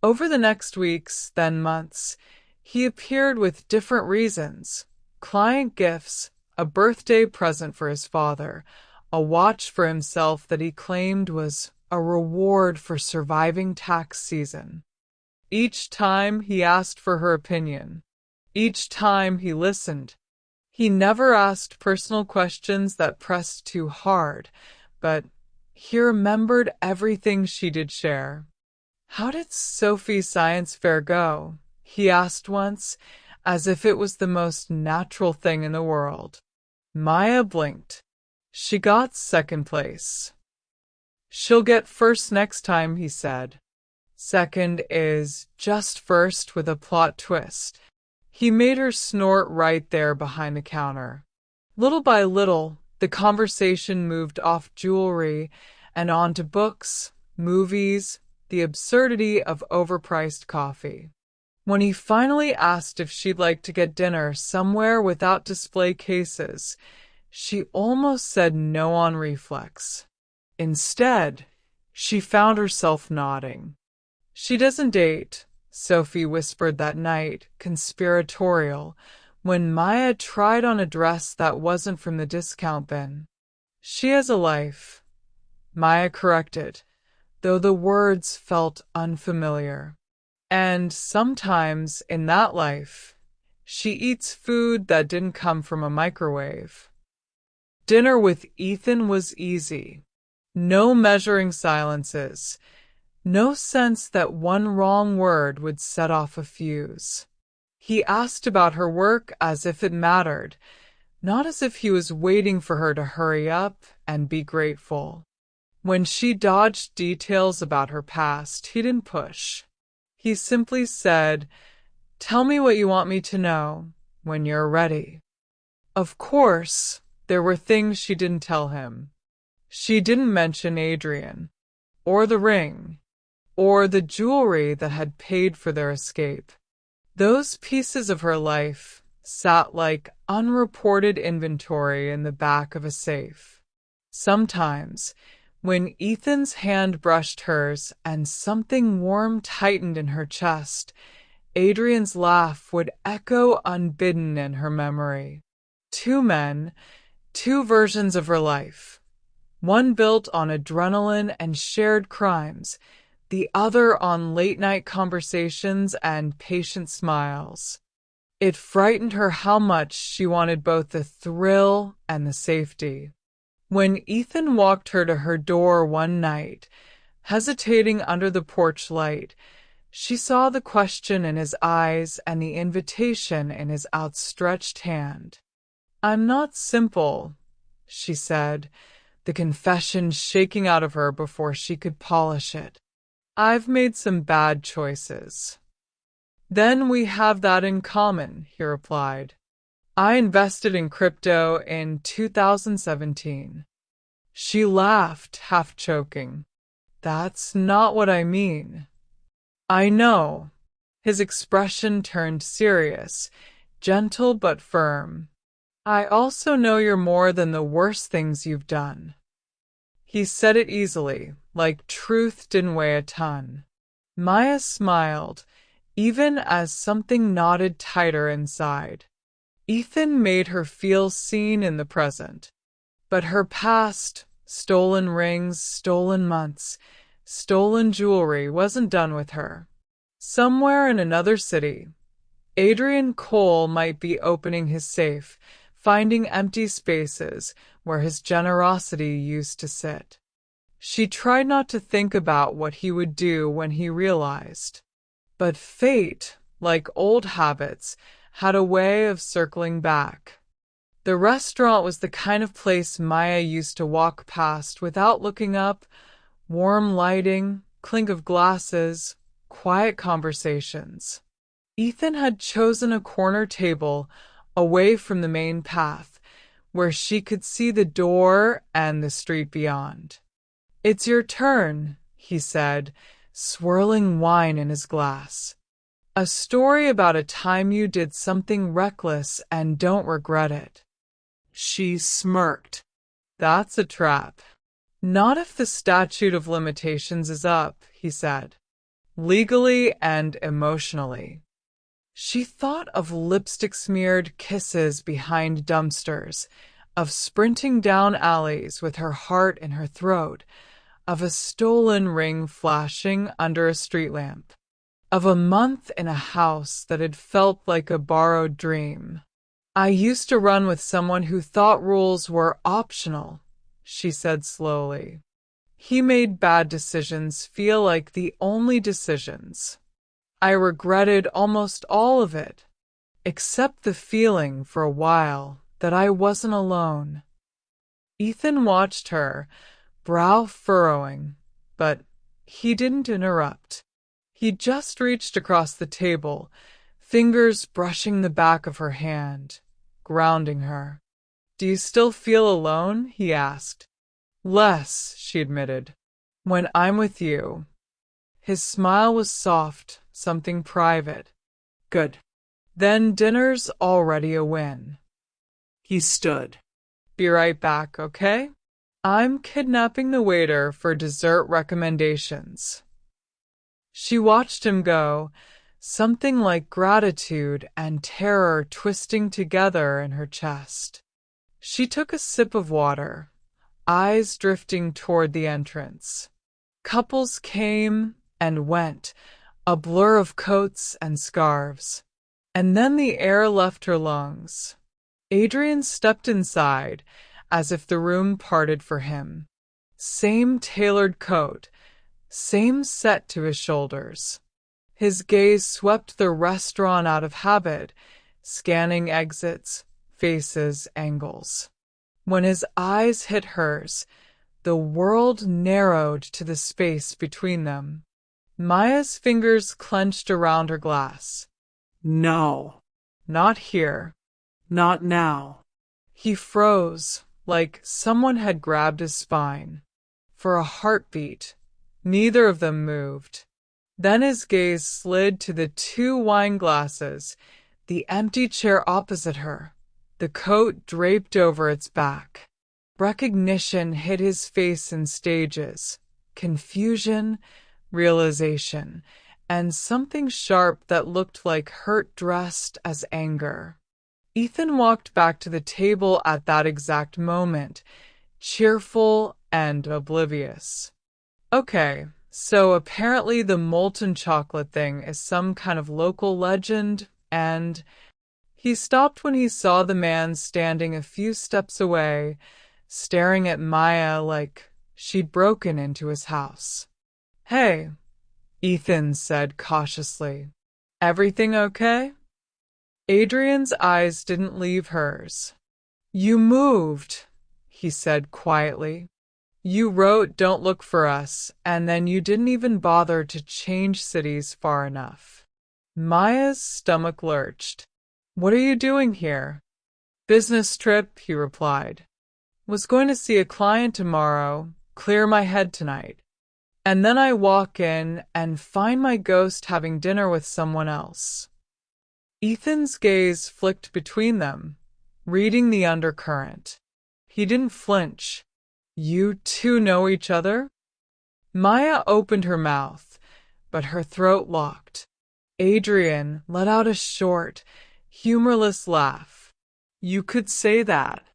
Over the next weeks, then months, he appeared with different reasons. Client gifts, a birthday present for his father, a watch for himself that he claimed was a reward for surviving tax season. Each time he asked for her opinion. Each time he listened. He never asked personal questions that pressed too hard, but he remembered everything she did share. How did Sophie's science fair go? He asked once, as if it was the most natural thing in the world. Maya blinked. She got second place. She'll get first next time, he said. Second is just first with a plot twist. He made her snort right there behind the counter. Little by little, the conversation moved off jewelry and onto books, movies, the absurdity of overpriced coffee. When he finally asked if she'd like to get dinner somewhere without display cases, she almost said no on reflex. Instead, she found herself nodding. She doesn't date, Sophie whispered that night, conspiratorial, when Maya tried on a dress that wasn't from the discount bin. She has a life, Maya corrected, though the words felt unfamiliar. And sometimes in that life, she eats food that didn't come from a microwave. Dinner with Ethan was easy. No measuring silences. No sense that one wrong word would set off a fuse. He asked about her work as if it mattered, not as if he was waiting for her to hurry up and be grateful. When she dodged details about her past, he didn't push. He simply said, "Tell me what you want me to know when you're ready." Of course, there were things she didn't tell him. She didn't mention Adrian, or the ring, or the jewelry that had paid for their escape. Those pieces of her life sat like unreported inventory in the back of a safe. Sometimes, when Ethan's hand brushed hers and something warm tightened in her chest, Adrian's laugh would echo unbidden in her memory. Two men, two versions of her life. One built on adrenaline and shared crimes, the other on late-night conversations and patient smiles. It frightened her how much she wanted both the thrill and the safety. When Ethan walked her to her door one night, hesitating under the porch light, she saw the question in his eyes and the invitation in his outstretched hand. "I'm not simple," she said, the confession shaking out of her before she could polish it. "I've made some bad choices." "Then we have that in common," he replied. "I invested in crypto in 2017. She laughed, half choking. "That's not what I mean." "I know." His expression turned serious, gentle but firm. "I also know you're more than the worst things you've done." He said it easily, like truth didn't weigh a ton. Maya smiled, even as something knotted tighter inside. Ethan made her feel seen in the present. But her past, stolen rings, stolen months, stolen jewelry, wasn't done with her. Somewhere in another city, Adrian Cole might be opening his safe, finding empty spaces where his generosity used to sit. She tried not to think about what he would do when he realized. But fate, like old habits, had a way of circling back. The restaurant was the kind of place Maya used to walk past without looking up. Warm lighting, clink of glasses, quiet conversations. Ethan had chosen a corner table away from the main path, where she could see the door and the street beyond. "It's your turn," he said, swirling wine in his glass. "A story about a time you did something reckless and don't regret it." She smirked. "That's a trap." "Not if the statute of limitations is up," he said, "legally and emotionally." She thought of lipstick-smeared kisses behind dumpsters, of sprinting down alleys with her heart in her throat, of a stolen ring flashing under a street lamp, of a month in a house that had felt like a borrowed dream. "I used to run with someone who thought rules were optional," she said slowly. "He made bad decisions feel like the only decisions. I regretted almost all of it, except the feeling for a while that I wasn't alone." Ethan watched her, brow furrowing, but he didn't interrupt. He just reached across the table, fingers brushing the back of her hand, grounding her. "Do you still feel alone?" he asked. "Less," she admitted, "when I'm with you." His smile was soft, something private. "Good. Then dinner's already a win." He stood. "Be right back, okay? I'm kidnapping the waiter for dessert recommendations." She watched him go, something like gratitude and terror twisting together in her chest. She took a sip of water, eyes drifting toward the entrance. Couples came and went, a blur of coats and scarves. And then the air left her lungs. Adrian stepped inside, as if the room parted for him. Same tailored coat, same set to his shoulders. His gaze swept the restaurant out of habit, scanning exits, faces, angles. When his eyes hit hers, the world narrowed to the space between them. Maya's fingers clenched around her glass. "No. Not here. Not now." He froze, like someone had grabbed his spine. For a heartbeat, neither of them moved. Then his gaze slid to the two wine glasses, the empty chair opposite her, the coat draped over its back. Recognition hit his face in stages, confusion, realization, and something sharp that looked like hurt dressed as anger. Ethan walked back to the table at that exact moment, cheerful and oblivious. "Okay, so apparently the molten chocolate thing is some kind of local legend, and..." He stopped when he saw the man standing a few steps away, staring at Maya like she'd broken into his house. "Hey," Ethan said cautiously. "Everything okay?" Adrian's eyes didn't leave hers. "You moved," he said quietly. "You wrote 'Don't look for us,' and then you didn't even bother to change cities far enough." Maya's stomach lurched. "What are you doing here?" "Business trip," he replied. "Was going to see a client tomorrow, clear my head tonight. And then I walk in and find my ghost having dinner with someone else." Ethan's gaze flicked between them, reading the undercurrent. He didn't flinch. "You two know each other?" Maya opened her mouth, but her throat locked. Adrian let out a short, humorless laugh. "You could say that.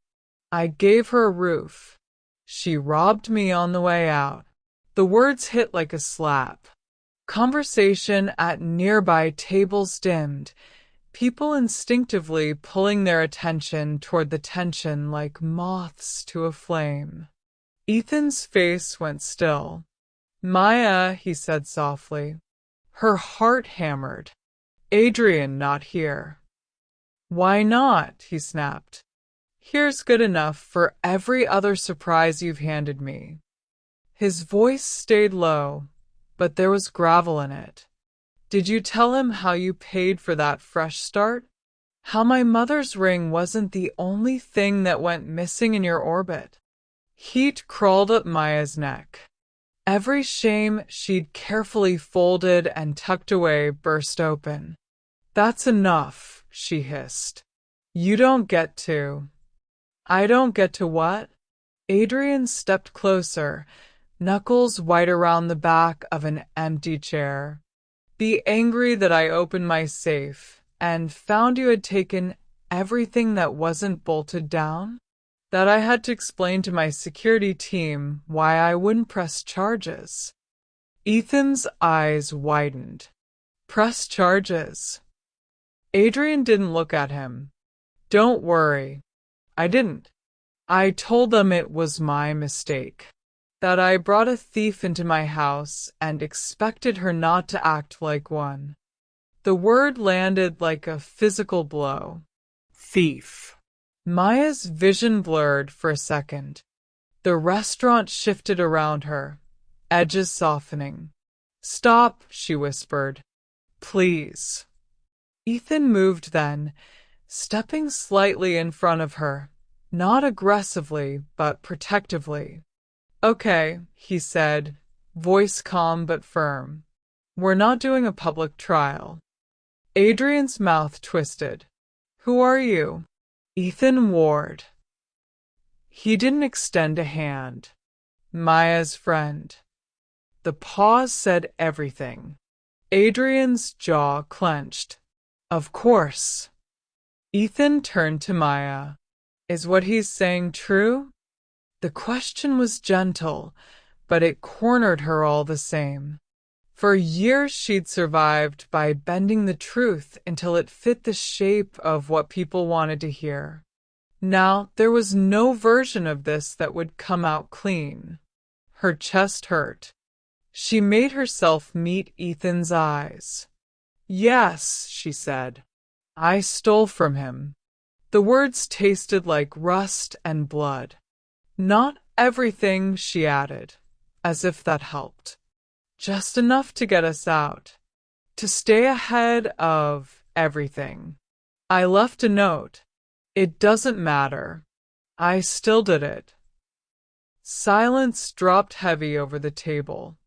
I gave her a roof. She robbed me on the way out." The words hit like a slap. Conversation at nearby tables dimmed, people instinctively pulling their attention toward the tension like moths to a flame. Ethan's face went still. "Maya," he said softly. Her heart hammered. "Adrian not here." "Why not?" he snapped. Here's good enough for every other surprise you've handed me. His voice stayed low, but there was gravel in it. Did you tell him how you paid for that fresh start? How my mother's ring wasn't the only thing that went missing in your orbit? Heat crawled up Maya's neck. Every shame she'd carefully folded and tucked away burst open. That's enough, she hissed. You don't get to. I don't get to what? Adrian stepped closer, knuckles white around the back of an empty chair. Be angry that I opened my safe and found you had taken everything that wasn't bolted down? That I had to explain to my security team why I wouldn't press charges? Ethan's eyes widened. Press charges? Adrian didn't look at him. Don't worry. I didn't. I told them it was my mistake. That I brought a thief into my house and expected her not to act like one. The word landed like a physical blow. Thief. Maya's vision blurred for a second. The restaurant shifted around her, edges softening. Stop, she whispered. Please. Ethan moved then, stepping slightly in front of her, not aggressively, but protectively. Okay, he said, voice calm but firm. We're not doing a public trial. Adrian's mouth twisted. Who are you? Ethan Ward. He didn't extend a hand. Maya's friend. The pause said everything. Adrian's jaw clenched. Of course. Ethan turned to Maya. Is what he's saying true? The question was gentle, but it cornered her all the same. For years she'd survived by bending the truth until it fit the shape of what people wanted to hear. Now there was no version of this that would come out clean. Her chest hurt. She made herself meet Ethan's eyes. Yes, she said. I stole from him. The words tasted like rust and blood. Not everything, she added, as if that helped. Just enough to get us out. To stay ahead of everything. I left a note. It doesn't matter. I still did it. Silence dropped heavy over the table.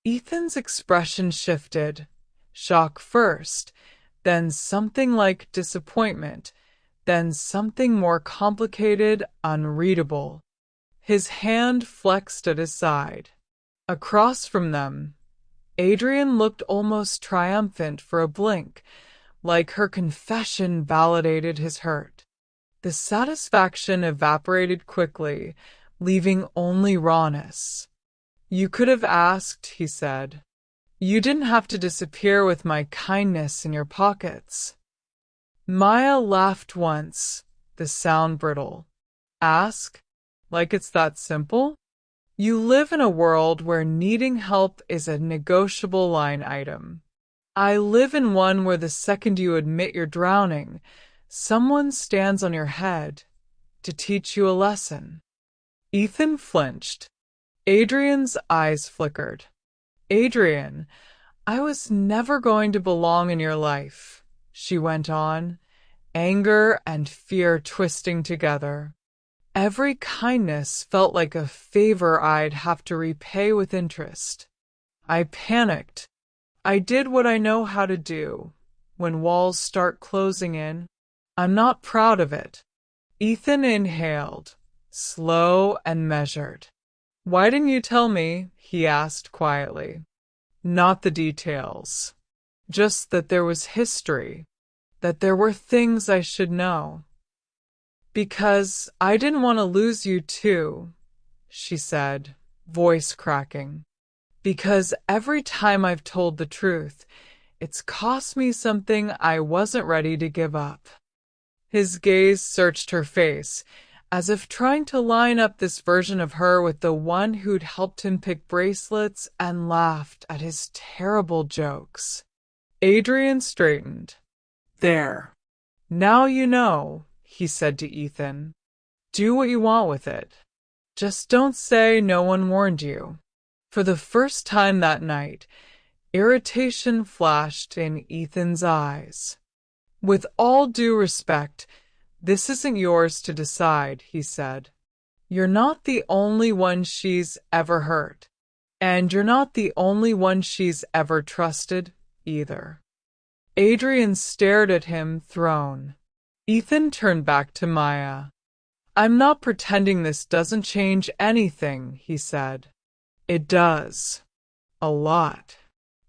Ethan's expression shifted. Shock first, then something like disappointment, then something more complicated, unreadable. His hand flexed at his side. Across from them, Adrian looked almost triumphant for a blink, like her confession validated his hurt. The satisfaction evaporated quickly, leaving only rawness. You could have asked, he said. You didn't have to disappear with my kindness in your pockets. Maya laughed once, the sound brittle. Ask? Like it's that simple? You live in a world where needing help is a negotiable line item. I live in one where the second you admit you're drowning, someone stands on your head to teach you a lesson. Ethan flinched. Adrian's eyes flickered. Adrian, I was never going to belong in your life, she went on, anger and fear twisting together. Every kindness felt like a favor I'd have to repay with interest. I panicked. I did what I know how to do. When walls start closing in, I'm not proud of it. Ethan inhaled, slow and measured. Why didn't you tell me? He asked quietly. Not the details. Just that there was history. That there were things I should know. Because I didn't want to lose you too, she said, voice cracking. Because every time I've told the truth, it's cost me something I wasn't ready to give up. His gaze searched her face, as if trying to line up this version of her with the one who'd helped him pick bracelets and laughed at his terrible jokes. Adrian straightened. There. Now you know, he said to Ethan. Do what you want with it. Just don't say no one warned you. For the first time that night, irritation flashed in Ethan's eyes. With all due respect, this isn't yours to decide, he said. You're not the only one she's ever hurt. And you're not the only one she's ever trusted, either. Adrian stared at him, thrown. Ethan turned back to Maya. I'm not pretending this doesn't change anything, he said. It does. A lot.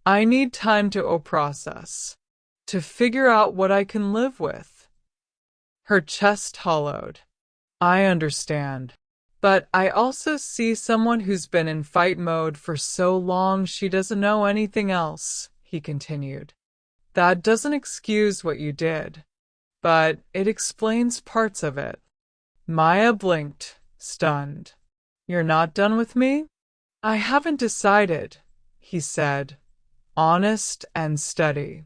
I need time to process. To figure out what I can live with. Her chest hollowed. I understand. But I also see someone who's been in fight mode for so long she doesn't know anything else, he continued. That doesn't excuse what you did, but it explains parts of it. Maya blinked, stunned. You're not done with me? I haven't decided, he said, honest and steady.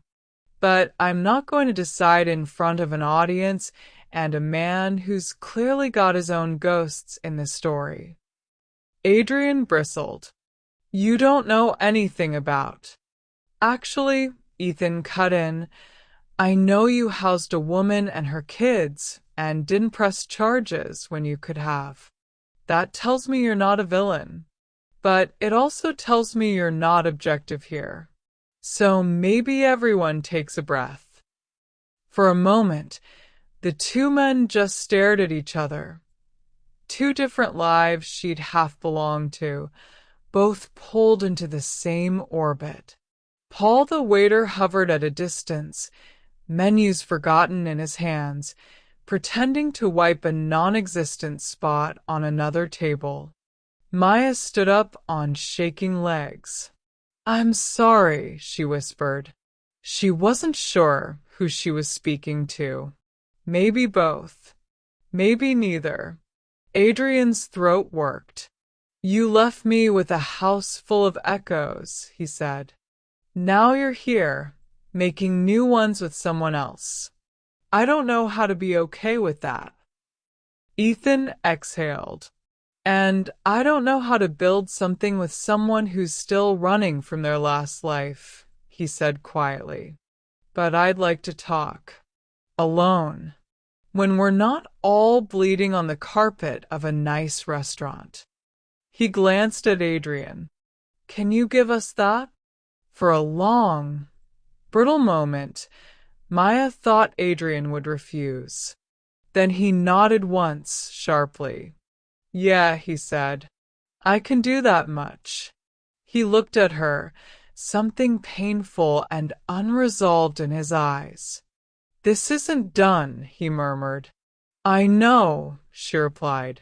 But I'm not going to decide in front of an audience and a man who's clearly got his own ghosts in the story. Adrian bristled. You don't know anything about. Actually, Ethan cut in, I know you housed a woman and her kids and didn't press charges when you could have. That tells me you're not a villain. But it also tells me you're not objective here. So maybe everyone takes a breath. For a moment, the two men just stared at each other. Two different lives she'd half belonged to, both pulled into the same orbit. Paul the waiter hovered at a distance, menus forgotten in his hands, pretending to wipe a non-existent spot on another table. Maya stood up on shaking legs. I'm sorry, she whispered. She wasn't sure who she was speaking to. Maybe both. Maybe neither. Adrian's throat worked. You left me with a house full of echoes, he said. Now you're here, making new ones with someone else. I don't know how to be okay with that. Ethan exhaled. And I don't know how to build something with someone who's still running from their last life, he said quietly. But I'd like to talk. Alone. When we're not all bleeding on the carpet of a nice restaurant. He glanced at Adrian. Can you give us that? For a long, brittle moment, Maya thought Adrian would refuse. Then he nodded once, sharply. Yeah, he said. I can do that much. He looked at her, something painful and unresolved in his eyes. This isn't done, he murmured. I know, she replied.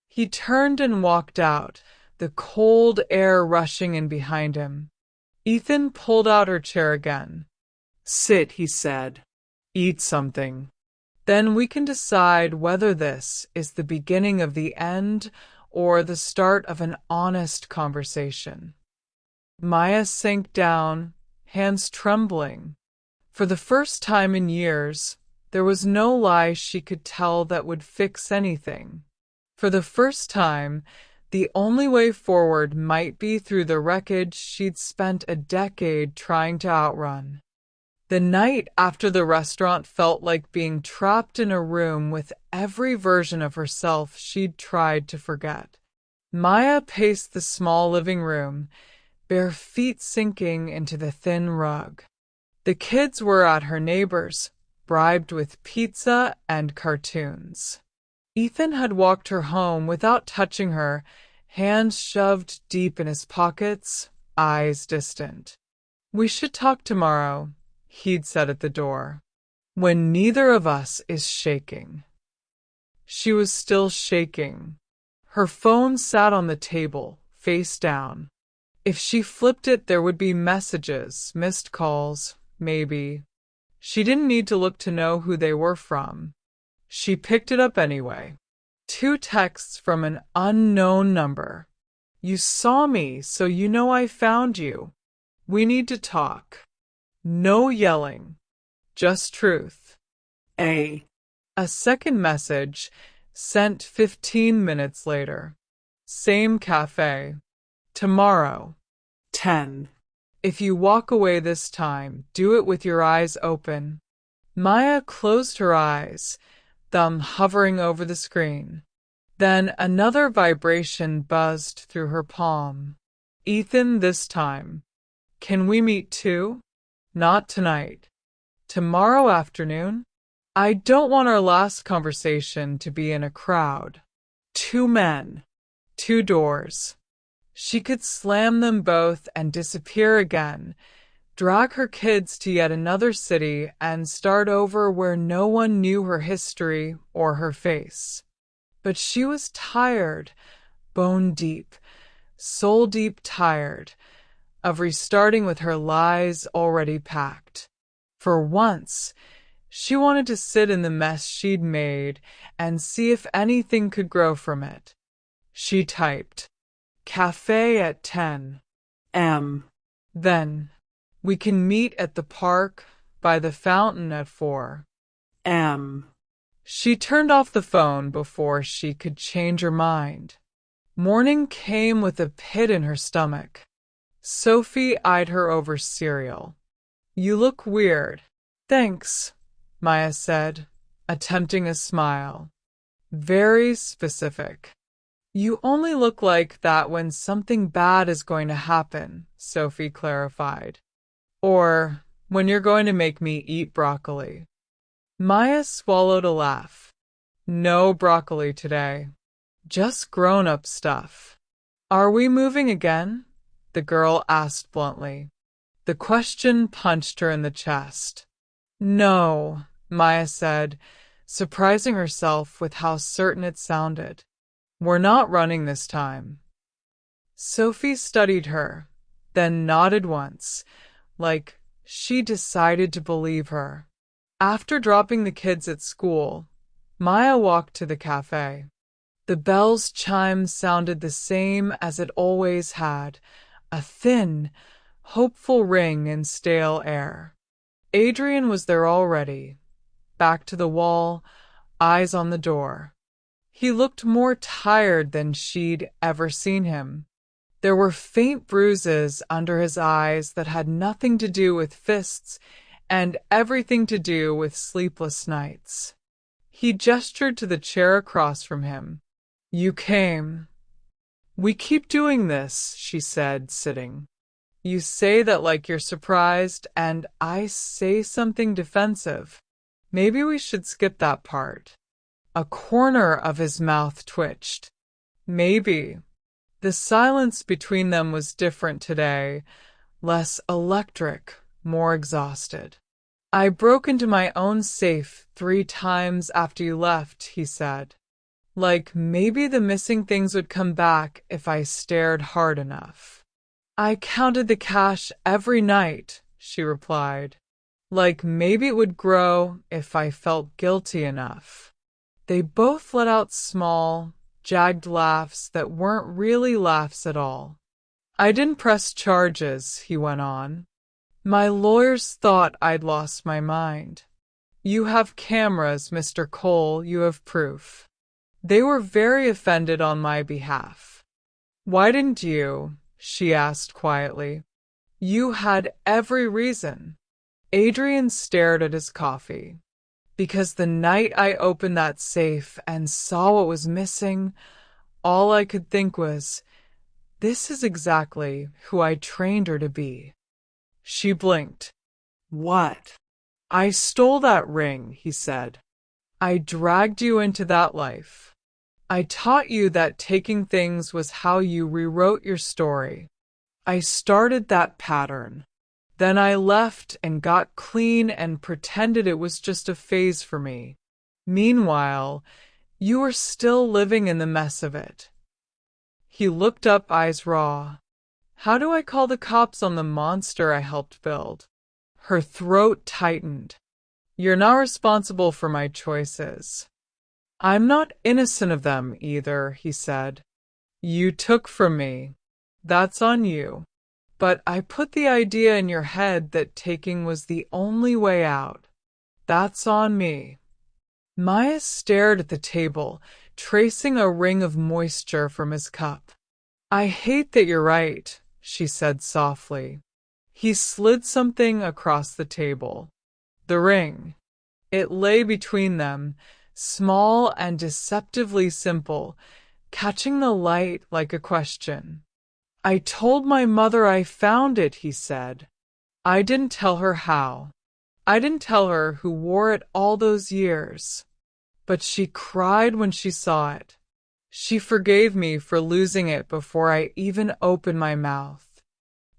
He turned and walked out, the cold air rushing in behind him. Ethan pulled out her chair again. Sit, he said. Eat something. Then we can decide whether this is the beginning of the end or the start of an honest conversation. Maya sank down, hands trembling. For the first time in years, there was no lie she could tell that would fix anything. For the first time, the only way forward might be through the wreckage she'd spent a decade trying to outrun. The night after the restaurant felt like being trapped in a room with every version of herself she'd tried to forget. Maya paced the small living room, bare feet sinking into the thin rug. The kids were at her neighbor's, bribed with pizza and cartoons. Ethan had walked her home without touching her, hands shoved deep in his pockets, eyes distant. We should talk tomorrow, he'd said at the door, when neither of us is shaking. She was still shaking. Her phone sat on the table, face down. If she flipped it, there would be messages, missed calls, maybe. She didn't need to look to know who they were from. She picked it up anyway. 2 texts from an unknown number. You saw me, so you know I found you. We need to talk. No yelling. Just truth. A second message, Sent 15 minutes later. Same cafe. Tomorrow. 10. If you walk away this time, do it with your eyes open. Maya closed her eyes, thumb hovering over the screen. Then another vibration buzzed through her palm. Ethan, this time. Can we meet too? Not tonight. Tomorrow afternoon? I don't want our last conversation to be in a crowd. 2 men. 2 doors. She could slam them both and disappear again, drag her kids to yet another city, and start over where no one knew her history or her face. But she was tired, bone deep, soul deep tired, of restarting with her lies already packed. For once, she wanted to sit in the mess she'd made and see if anything could grow from it. She typed, "Cafe at 10 m. Then, we can meet at the park by the fountain at 4 m. She turned off the phone before she could change her mind. Morning came with a pit in her stomach. Sophie eyed her over cereal. You look weird. Thanks, Maya said, attempting a smile. Very specific. You only look like that when something bad is going to happen, Sophie clarified. Or when you're going to make me eat broccoli. Maya swallowed a laugh. No broccoli today. Just grown-up stuff. Are we moving again? The girl asked bluntly. The question punched her in the chest. No, Maya said, surprising herself with how certain it sounded. We're not running this time. Sophie studied her, then nodded once, like she decided to believe her. After dropping the kids at school, Maya walked to the cafe. The bell's chime sounded the same as it always had, a thin, hopeful ring in stale air. Adrian was there already, back to the wall, eyes on the door. He looked more tired than she'd ever seen him. There were faint bruises under his eyes that had nothing to do with fists and everything to do with sleepless nights. He gestured to the chair across from him. You came. We keep doing this, she said, sitting. You say that like you're surprised, and I say something defensive. Maybe we should skip that part. A corner of his mouth twitched. Maybe. The silence between them was different today, less electric, more exhausted. I broke into my own safe 3 times after you left, he said. Like maybe the missing things would come back if I stared hard enough. I counted the cash every night, she replied. Like maybe it would grow if I felt guilty enough. They both let out small, jagged laughs that weren't really laughs at all. I didn't press charges, he went on. My lawyers thought I'd lost my mind. You have cameras, Mr. Cole, you have proof. They were very offended on my behalf. Why didn't you? She asked quietly. You had every reason. Adrian stared at his coffee. Because the night I opened that safe and saw what was missing, all I could think was, this is exactly who I trained her to be. She blinked. What? I stole that ring, he said. I dragged you into that life. I taught you that taking things was how you rewrote your story. I started that pattern. Then I left and got clean and pretended it was just a phase for me. Meanwhile, you were still living in the mess of it. He looked up, eyes raw. How do I call the cops on the monster I helped build? Her throat tightened. You're not responsible for my choices. I'm not innocent of them either, he said. You took from me. That's on you. But I put the idea in your head that taking was the only way out. That's on me. Maya stared at the table, tracing a ring of moisture from his cup. I hate that you're right, she said softly. He slid something across the table. The ring. It lay between them, small and deceptively simple, catching the light like a question. I told my mother I found it, he said. I didn't tell her how. I didn't tell her who wore it all those years. But she cried when she saw it. She forgave me for losing it before I even opened my mouth.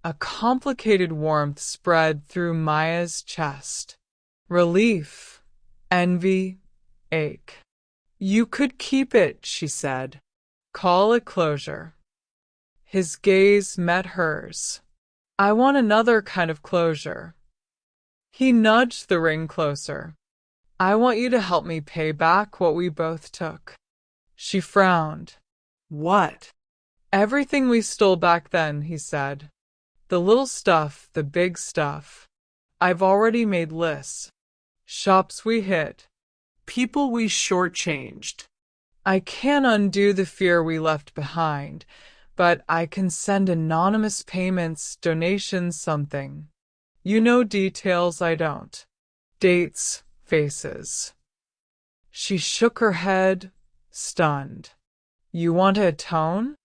A complicated warmth spread through Maya's chest. Relief, envy, ache. You could keep it, she said. Call it closure. His gaze met hers. I want another kind of closure. He nudged the ring closer. I want you to help me pay back what we both took. She frowned. What? Everything we stole back then, he said. The little stuff, the big stuff. I've already made lists. Shops we hit. People we shortchanged. I can't undo the fear we left behind, but I can send anonymous payments, donations, something. You know details I don't. Dates, faces. She shook her head, stunned. You want to atone?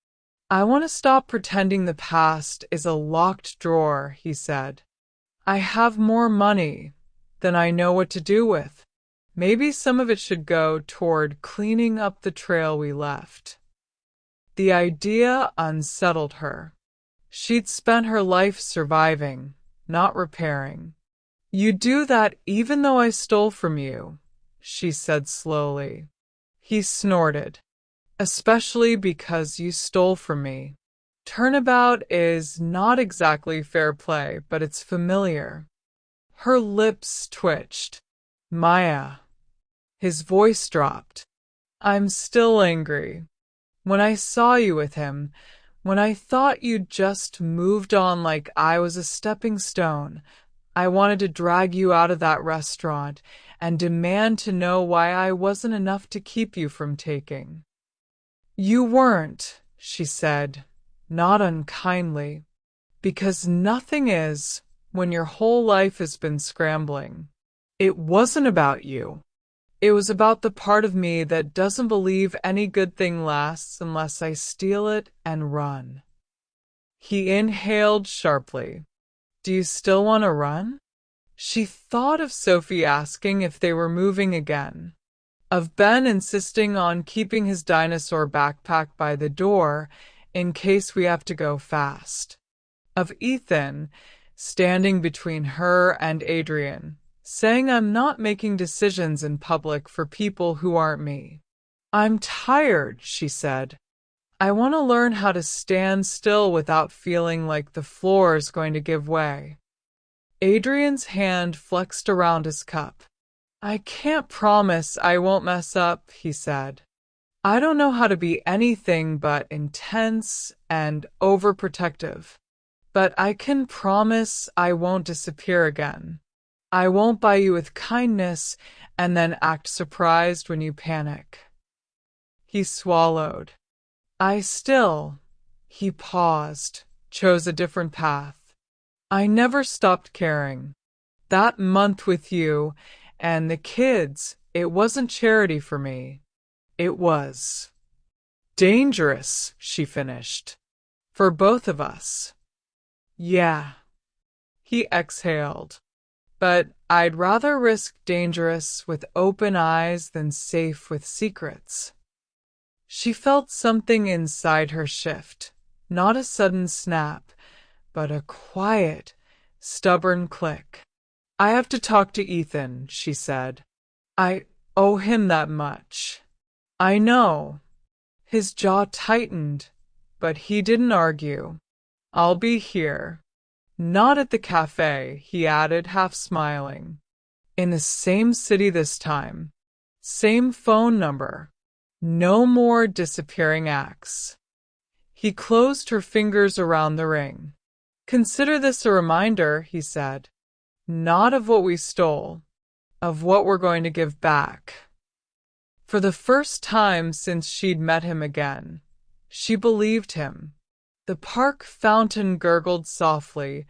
I want to stop pretending the past is a locked drawer, he said. I have more money than I know what to do with. Maybe some of it should go toward cleaning up the trail we left. The idea unsettled her. She'd spent her life surviving, not repairing. You do that even though I stole from you, she said slowly. He snorted. Especially because you stole from me. Turnabout is not exactly fair play, but it's familiar. Her lips twitched. Maya. His voice dropped. I'm still angry. When I saw you with him, when I thought you'd just moved on like I was a stepping stone, I wanted to drag you out of that restaurant and demand to know why I wasn't enough to keep you from taking. You weren't, she said, not unkindly, because nothing is when your whole life has been scrambling. It wasn't about you. It was about the part of me that doesn't believe any good thing lasts unless I steal it and run. He inhaled sharply. Do you still want to run? She thought of Sophie asking if they were moving again. Of Ben insisting on keeping his dinosaur backpack by the door in case we have to go fast. Of Ethan standing between her and Adrian, saying I'm not making decisions in public for people who aren't me. I'm tired, she said. I want to learn how to stand still without feeling like the floor is going to give way. Adrian's hand flexed around his cup. I can't promise I won't mess up, he said. I don't know how to be anything but intense and overprotective, but I can promise I won't disappear again. I won't buy you with kindness and then act surprised when you panic. He swallowed. He paused, chose a different path. I never stopped caring. That month with you and the kids, it wasn't charity for me. It was dangerous, she finished. For both of us. Yeah. He exhaled. But I'd rather risk dangerous with open eyes than safe with secrets. She felt something inside her shift, not a sudden snap, but a quiet, stubborn click. I have to talk to Ethan, she said. I owe him that much. I know. His jaw tightened, but he didn't argue. I'll be here. Not at the cafe, he added, half smiling. In the same city this time. Same phone number. No more disappearing acts. He closed her fingers around the ring. Consider this a reminder, he said. Not of what we stole, of what we're going to give back. For the first time since she'd met him again, she believed him. The park fountain gurgled softly,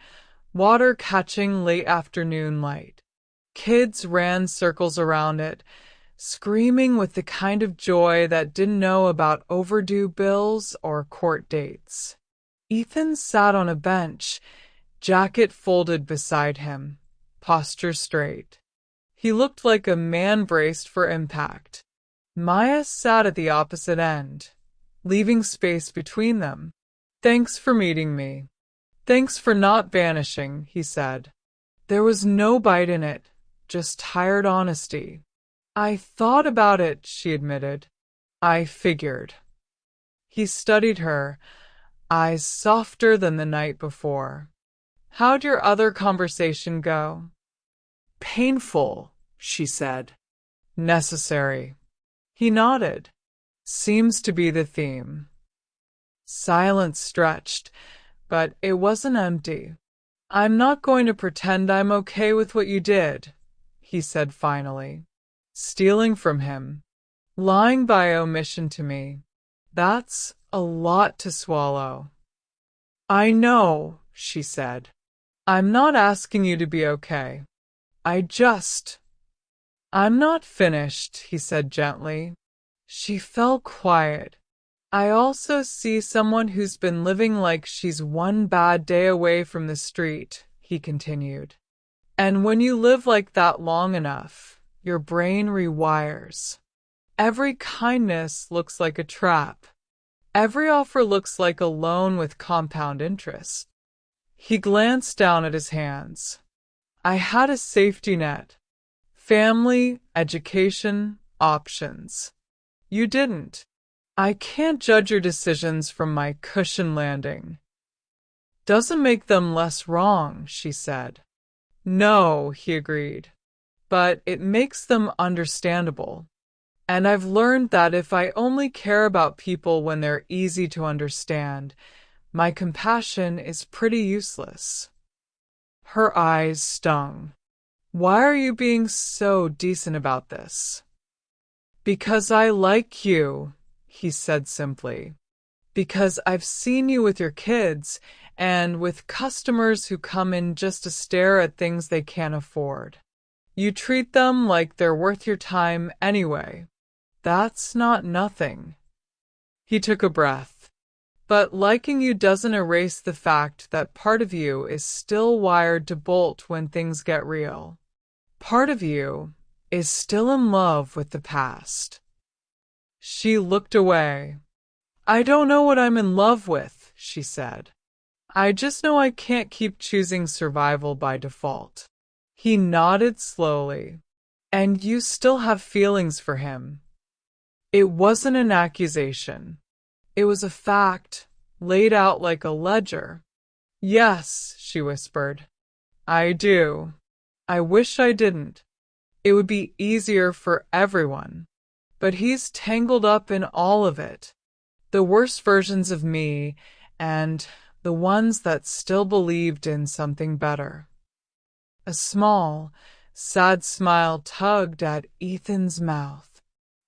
water catching late afternoon light. Kids ran circles around it, screaming with the kind of joy that didn't know about overdue bills or court dates. Ethan sat on a bench, jacket folded beside him, posture straight. He looked like a man braced for impact. Maya sat at the opposite end, leaving space between them. "Thanks for meeting me. Thanks for not vanishing," he said. There was no bite in it, just tired honesty. "I thought about it," she admitted. "I figured." He studied her, eyes softer than the night before. "How'd your other conversation go?" "Painful," she said. "Necessary." He nodded. "Seems to be the theme." Silence stretched, but it wasn't empty. "I'm not going to pretend I'm okay with what you did," he said finally. "Stealing from him, lying by omission to me, that's a lot to swallow." "I know," she said. "I'm not asking you to be okay. I'm not finished," he said gently. She fell quiet. "I also see someone who's been living like she's one bad day away from the street," he continued. "And when you live like that long enough, your brain rewires. Every kindness looks like a trap. Every offer looks like a loan with compound interest." He glanced down at his hands. "I had a safety net. Family, education, options. You didn't. I can't judge your decisions from my cushion landing." "Doesn't make them less wrong," she said. "No," he agreed, "but it makes them understandable. And I've learned that if I only care about people when they're easy to understand, my compassion is pretty useless." Her eyes stung. "Why are you being so decent about this?" "Because I like you," he said simply. "Because I've seen you with your kids and with customers who come in just to stare at things they can't afford. You treat them like they're worth your time anyway. That's not nothing." He took a breath. "But liking you doesn't erase the fact that part of you is still wired to bolt when things get real. Part of you is still in love with the past." She looked away. "I don't know what I'm in love with," she said. "I just know I can't keep choosing survival by default." He nodded slowly. "And you still have feelings for him." It wasn't an accusation. It was a fact, laid out like a ledger. "Yes," she whispered. "I do. I wish I didn't. It would be easier for everyone. But he's tangled up in all of it. The worst versions of me, and the ones that still believed in something better." A small, sad smile tugged at Ethan's mouth.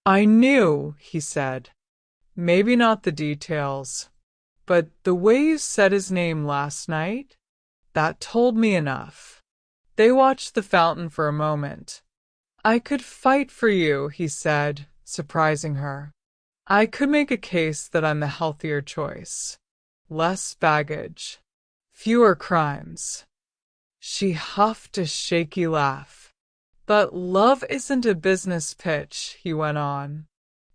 "I knew," he said. "Maybe not the details, but the way you said his name last night, that told me enough." They watched the fountain for a moment. "I could fight for you," he said, surprising her. "I could make a case that I'm the healthier choice. Less baggage. Fewer crimes." She huffed a shaky laugh. "But love isn't a business pitch," he went on.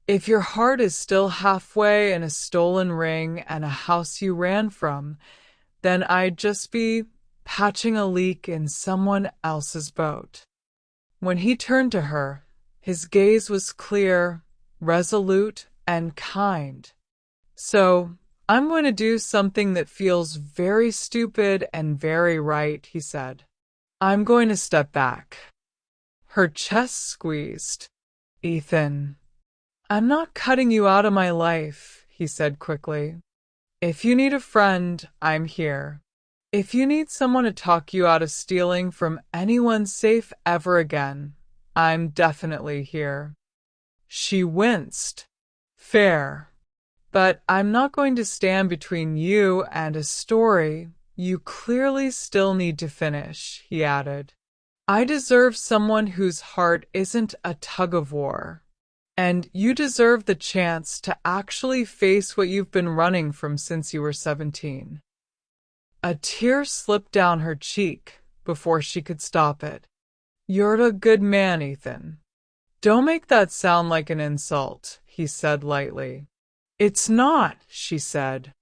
"If your heart is still halfway in a stolen ring and a house you ran from, then I'd just be patching a leak in someone else's boat." When he turned to her, his gaze was clear, resolute, and kind. "So, I'm going to do something that feels very stupid and very right," he said. "I'm going to step back." Her chest squeezed. "Ethan, I'm not cutting you out of my life," he said quickly. "If you need a friend, I'm here. If you need someone to talk you out of stealing from anyone safe ever again, I'm definitely here." She winced. Fair. But I'm not going to stand between you and a story you clearly still need to finish, he added. I deserve someone whose heart isn't a tug-of-war. And you deserve the chance to actually face what you've been running from since you were 17. A tear slipped down her cheek before she could stop it. You're a good man, Ethan. Don't make that sound like an insult, he said lightly. It's not, she said.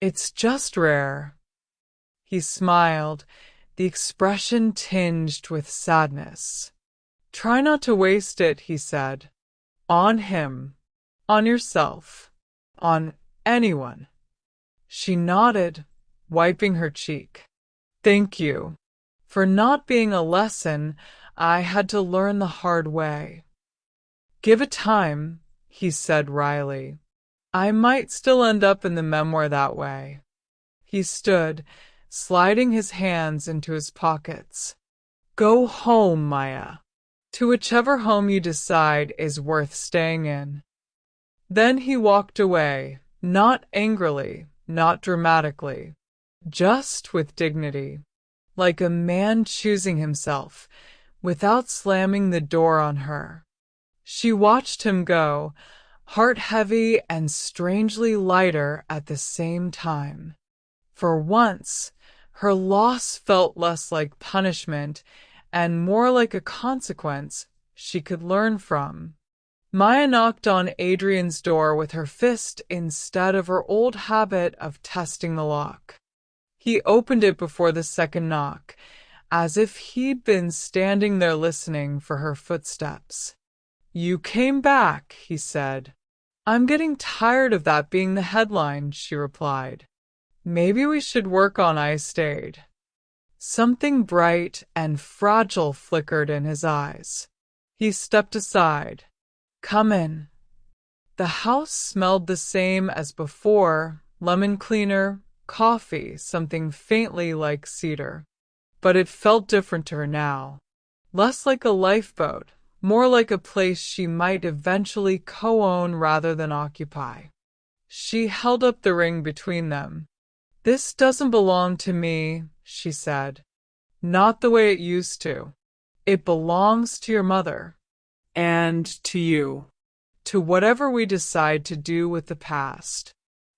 It's just rare. He smiled, the expression tinged with sadness. Try not to waste it, he said. On him. On yourself. On anyone. She nodded, wiping her cheek. Thank you. For not being a lesson I had to learn the hard way. Give it time, he said wryly. I might still end up in the memoir that way. He stood, sliding his hands into his pockets. Go home, Maya. To whichever home you decide is worth staying in. Then he walked away, not angrily, not dramatically, just with dignity, like a man choosing himself, without slamming the door on her. She watched him go, heart heavy and strangely lighter at the same time. For once, her loss felt less like punishment and more like a consequence she could learn from. Maya knocked on Adrian's door with her fist instead of her old habit of testing the lock. He opened it before the second knock, as if he'd been standing there listening for her footsteps. You came back, he said. I'm getting tired of that being the headline, she replied. Maybe we should work on I stayed. Something bright and fragile flickered in his eyes. He stepped aside. Come in. The house smelled the same as before, lemon cleaner, coffee, something faintly like cedar. But it felt different to her now. Less like a lifeboat, more like a place she might eventually co-own rather than occupy. She held up the ring between them. This doesn't belong to me, she said. Not the way it used to. It belongs to your mother. And to you. To whatever we decide to do with the past.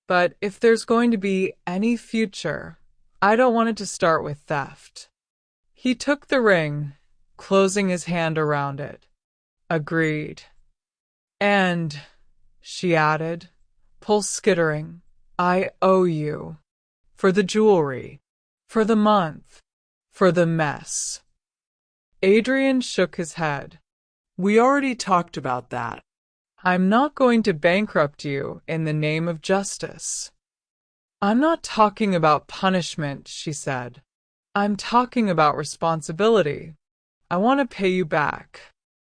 But if there's going to be any future, I don't want it to start with theft. He took the ring, closing his hand around it. Agreed. And, she added, pulse skittering, I owe you. For the jewelry. For the month. For the mess. Adrian shook his head. We already talked about that. I'm not going to bankrupt you in the name of justice. I'm not talking about punishment, she said. I'm talking about responsibility. I want to pay you back.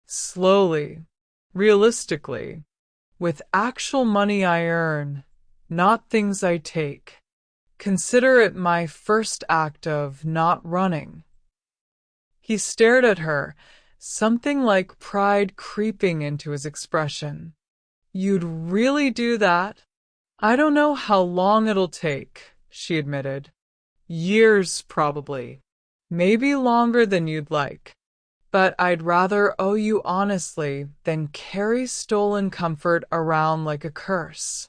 Slowly. Realistically. With actual money I earn, not things I take. Consider it my first act of not running. He stared at her, something like pride creeping into his expression. You'd really do that? I don't know how long it'll take, she admitted. Years, probably. Maybe longer than you'd like. But I'd rather owe you honestly than carry stolen comfort around like a curse.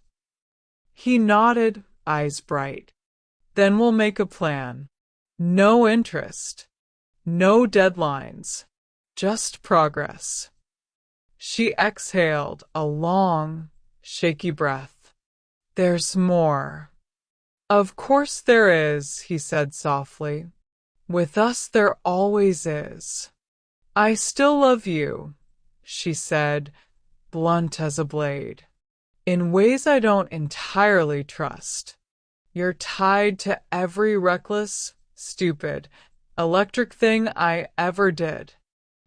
He nodded, eyes bright. Then we'll make a plan. No interest. No deadlines. Just progress. She exhaled a long, shaky breath. There's more. Of course there is, he said softly. With us there always is. I still love you, she said, blunt as a blade. In ways I don't entirely trust. You're tied to every reckless, stupid, electric thing I ever did.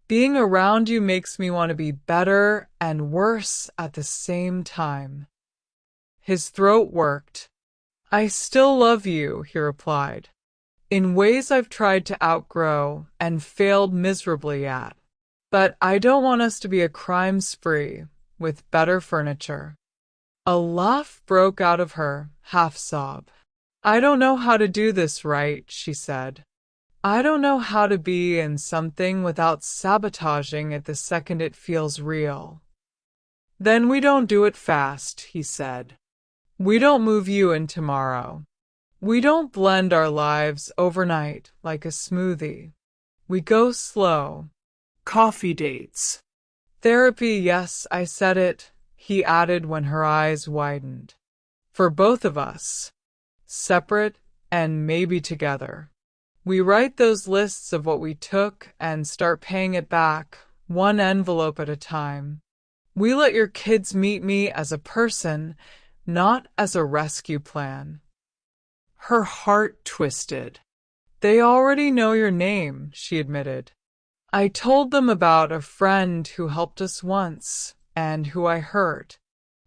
Being around you makes me want to be better and worse at the same time. His throat worked. I still love you, he replied, in ways I've tried to outgrow and failed miserably at. But I don't want us to be a crime spree, with better furniture. A laugh broke out of her, half-sob. I don't know how to do this right, she said. I don't know how to be in something without sabotaging it the second it feels real. Then we don't do it fast, he said. We don't move you in tomorrow. We don't blend our lives overnight like a smoothie. We go slow. Coffee dates. Therapy, yes, I said it, he added when her eyes widened. For both of us. Separate and maybe together. We write those lists of what we took and start paying it back, one envelope at a time. We let your kids meet me as a person, not as a rescue plan. Her heart twisted. They already know your name, she admitted. I told them about a friend who helped us once and who I hurt.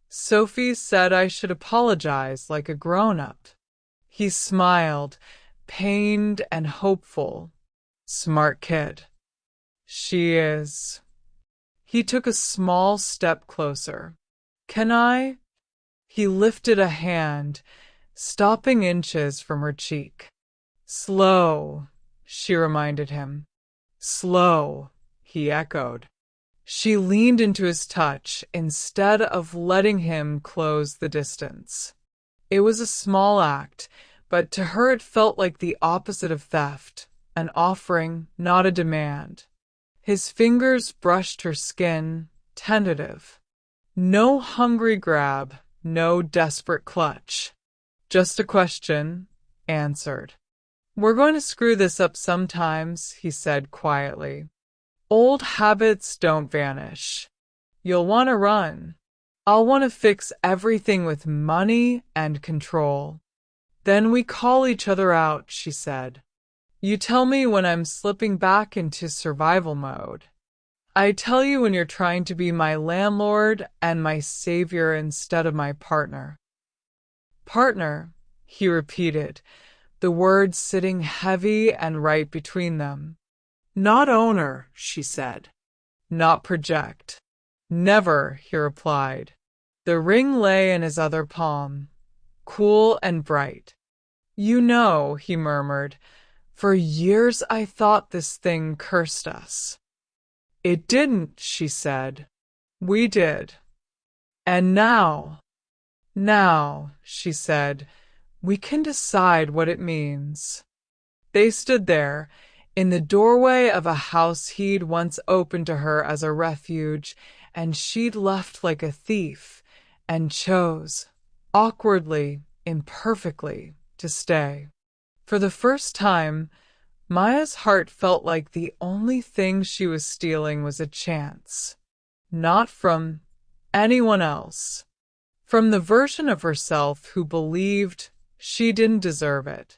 Sophie said I should apologize like a grown-up. He smiled, pained and hopeful. Smart kid. She is. He took a small step closer. Can I? He lifted a hand, stopping inches from her cheek. Slow, she reminded him. Slow, he echoed. She leaned into his touch instead of letting him close the distance. It was a small act, but to her it felt like the opposite of theft, an offering, not a demand. His fingers brushed her skin, tentative. No hungry grab, no desperate clutch. Just a question, answered. We're going to screw this up sometimes, he said quietly. Old habits don't vanish. You'll want to run. I'll want to fix everything with money and control. Then we call each other out, she said. You tell me when I'm slipping back into survival mode. I tell you when you're trying to be my landlord and my savior instead of my partner. Partner, he repeated, the words sitting heavy and right between them. Not owner, she said. Not project. Never, he replied. The ring lay in his other palm, cool and bright. You know, he murmured, for years I thought this thing cursed us. It didn't, she said. We did. And now, she said, we can decide what it means. They stood there, in the doorway of a house he'd once opened to her as a refuge, and she'd left like a thief, and chose, awkwardly, imperfectly, to stay. For the first time, Maya's heart felt like the only thing she was stealing was a chance. Not from anyone else. From the version of herself who believed she didn't deserve it.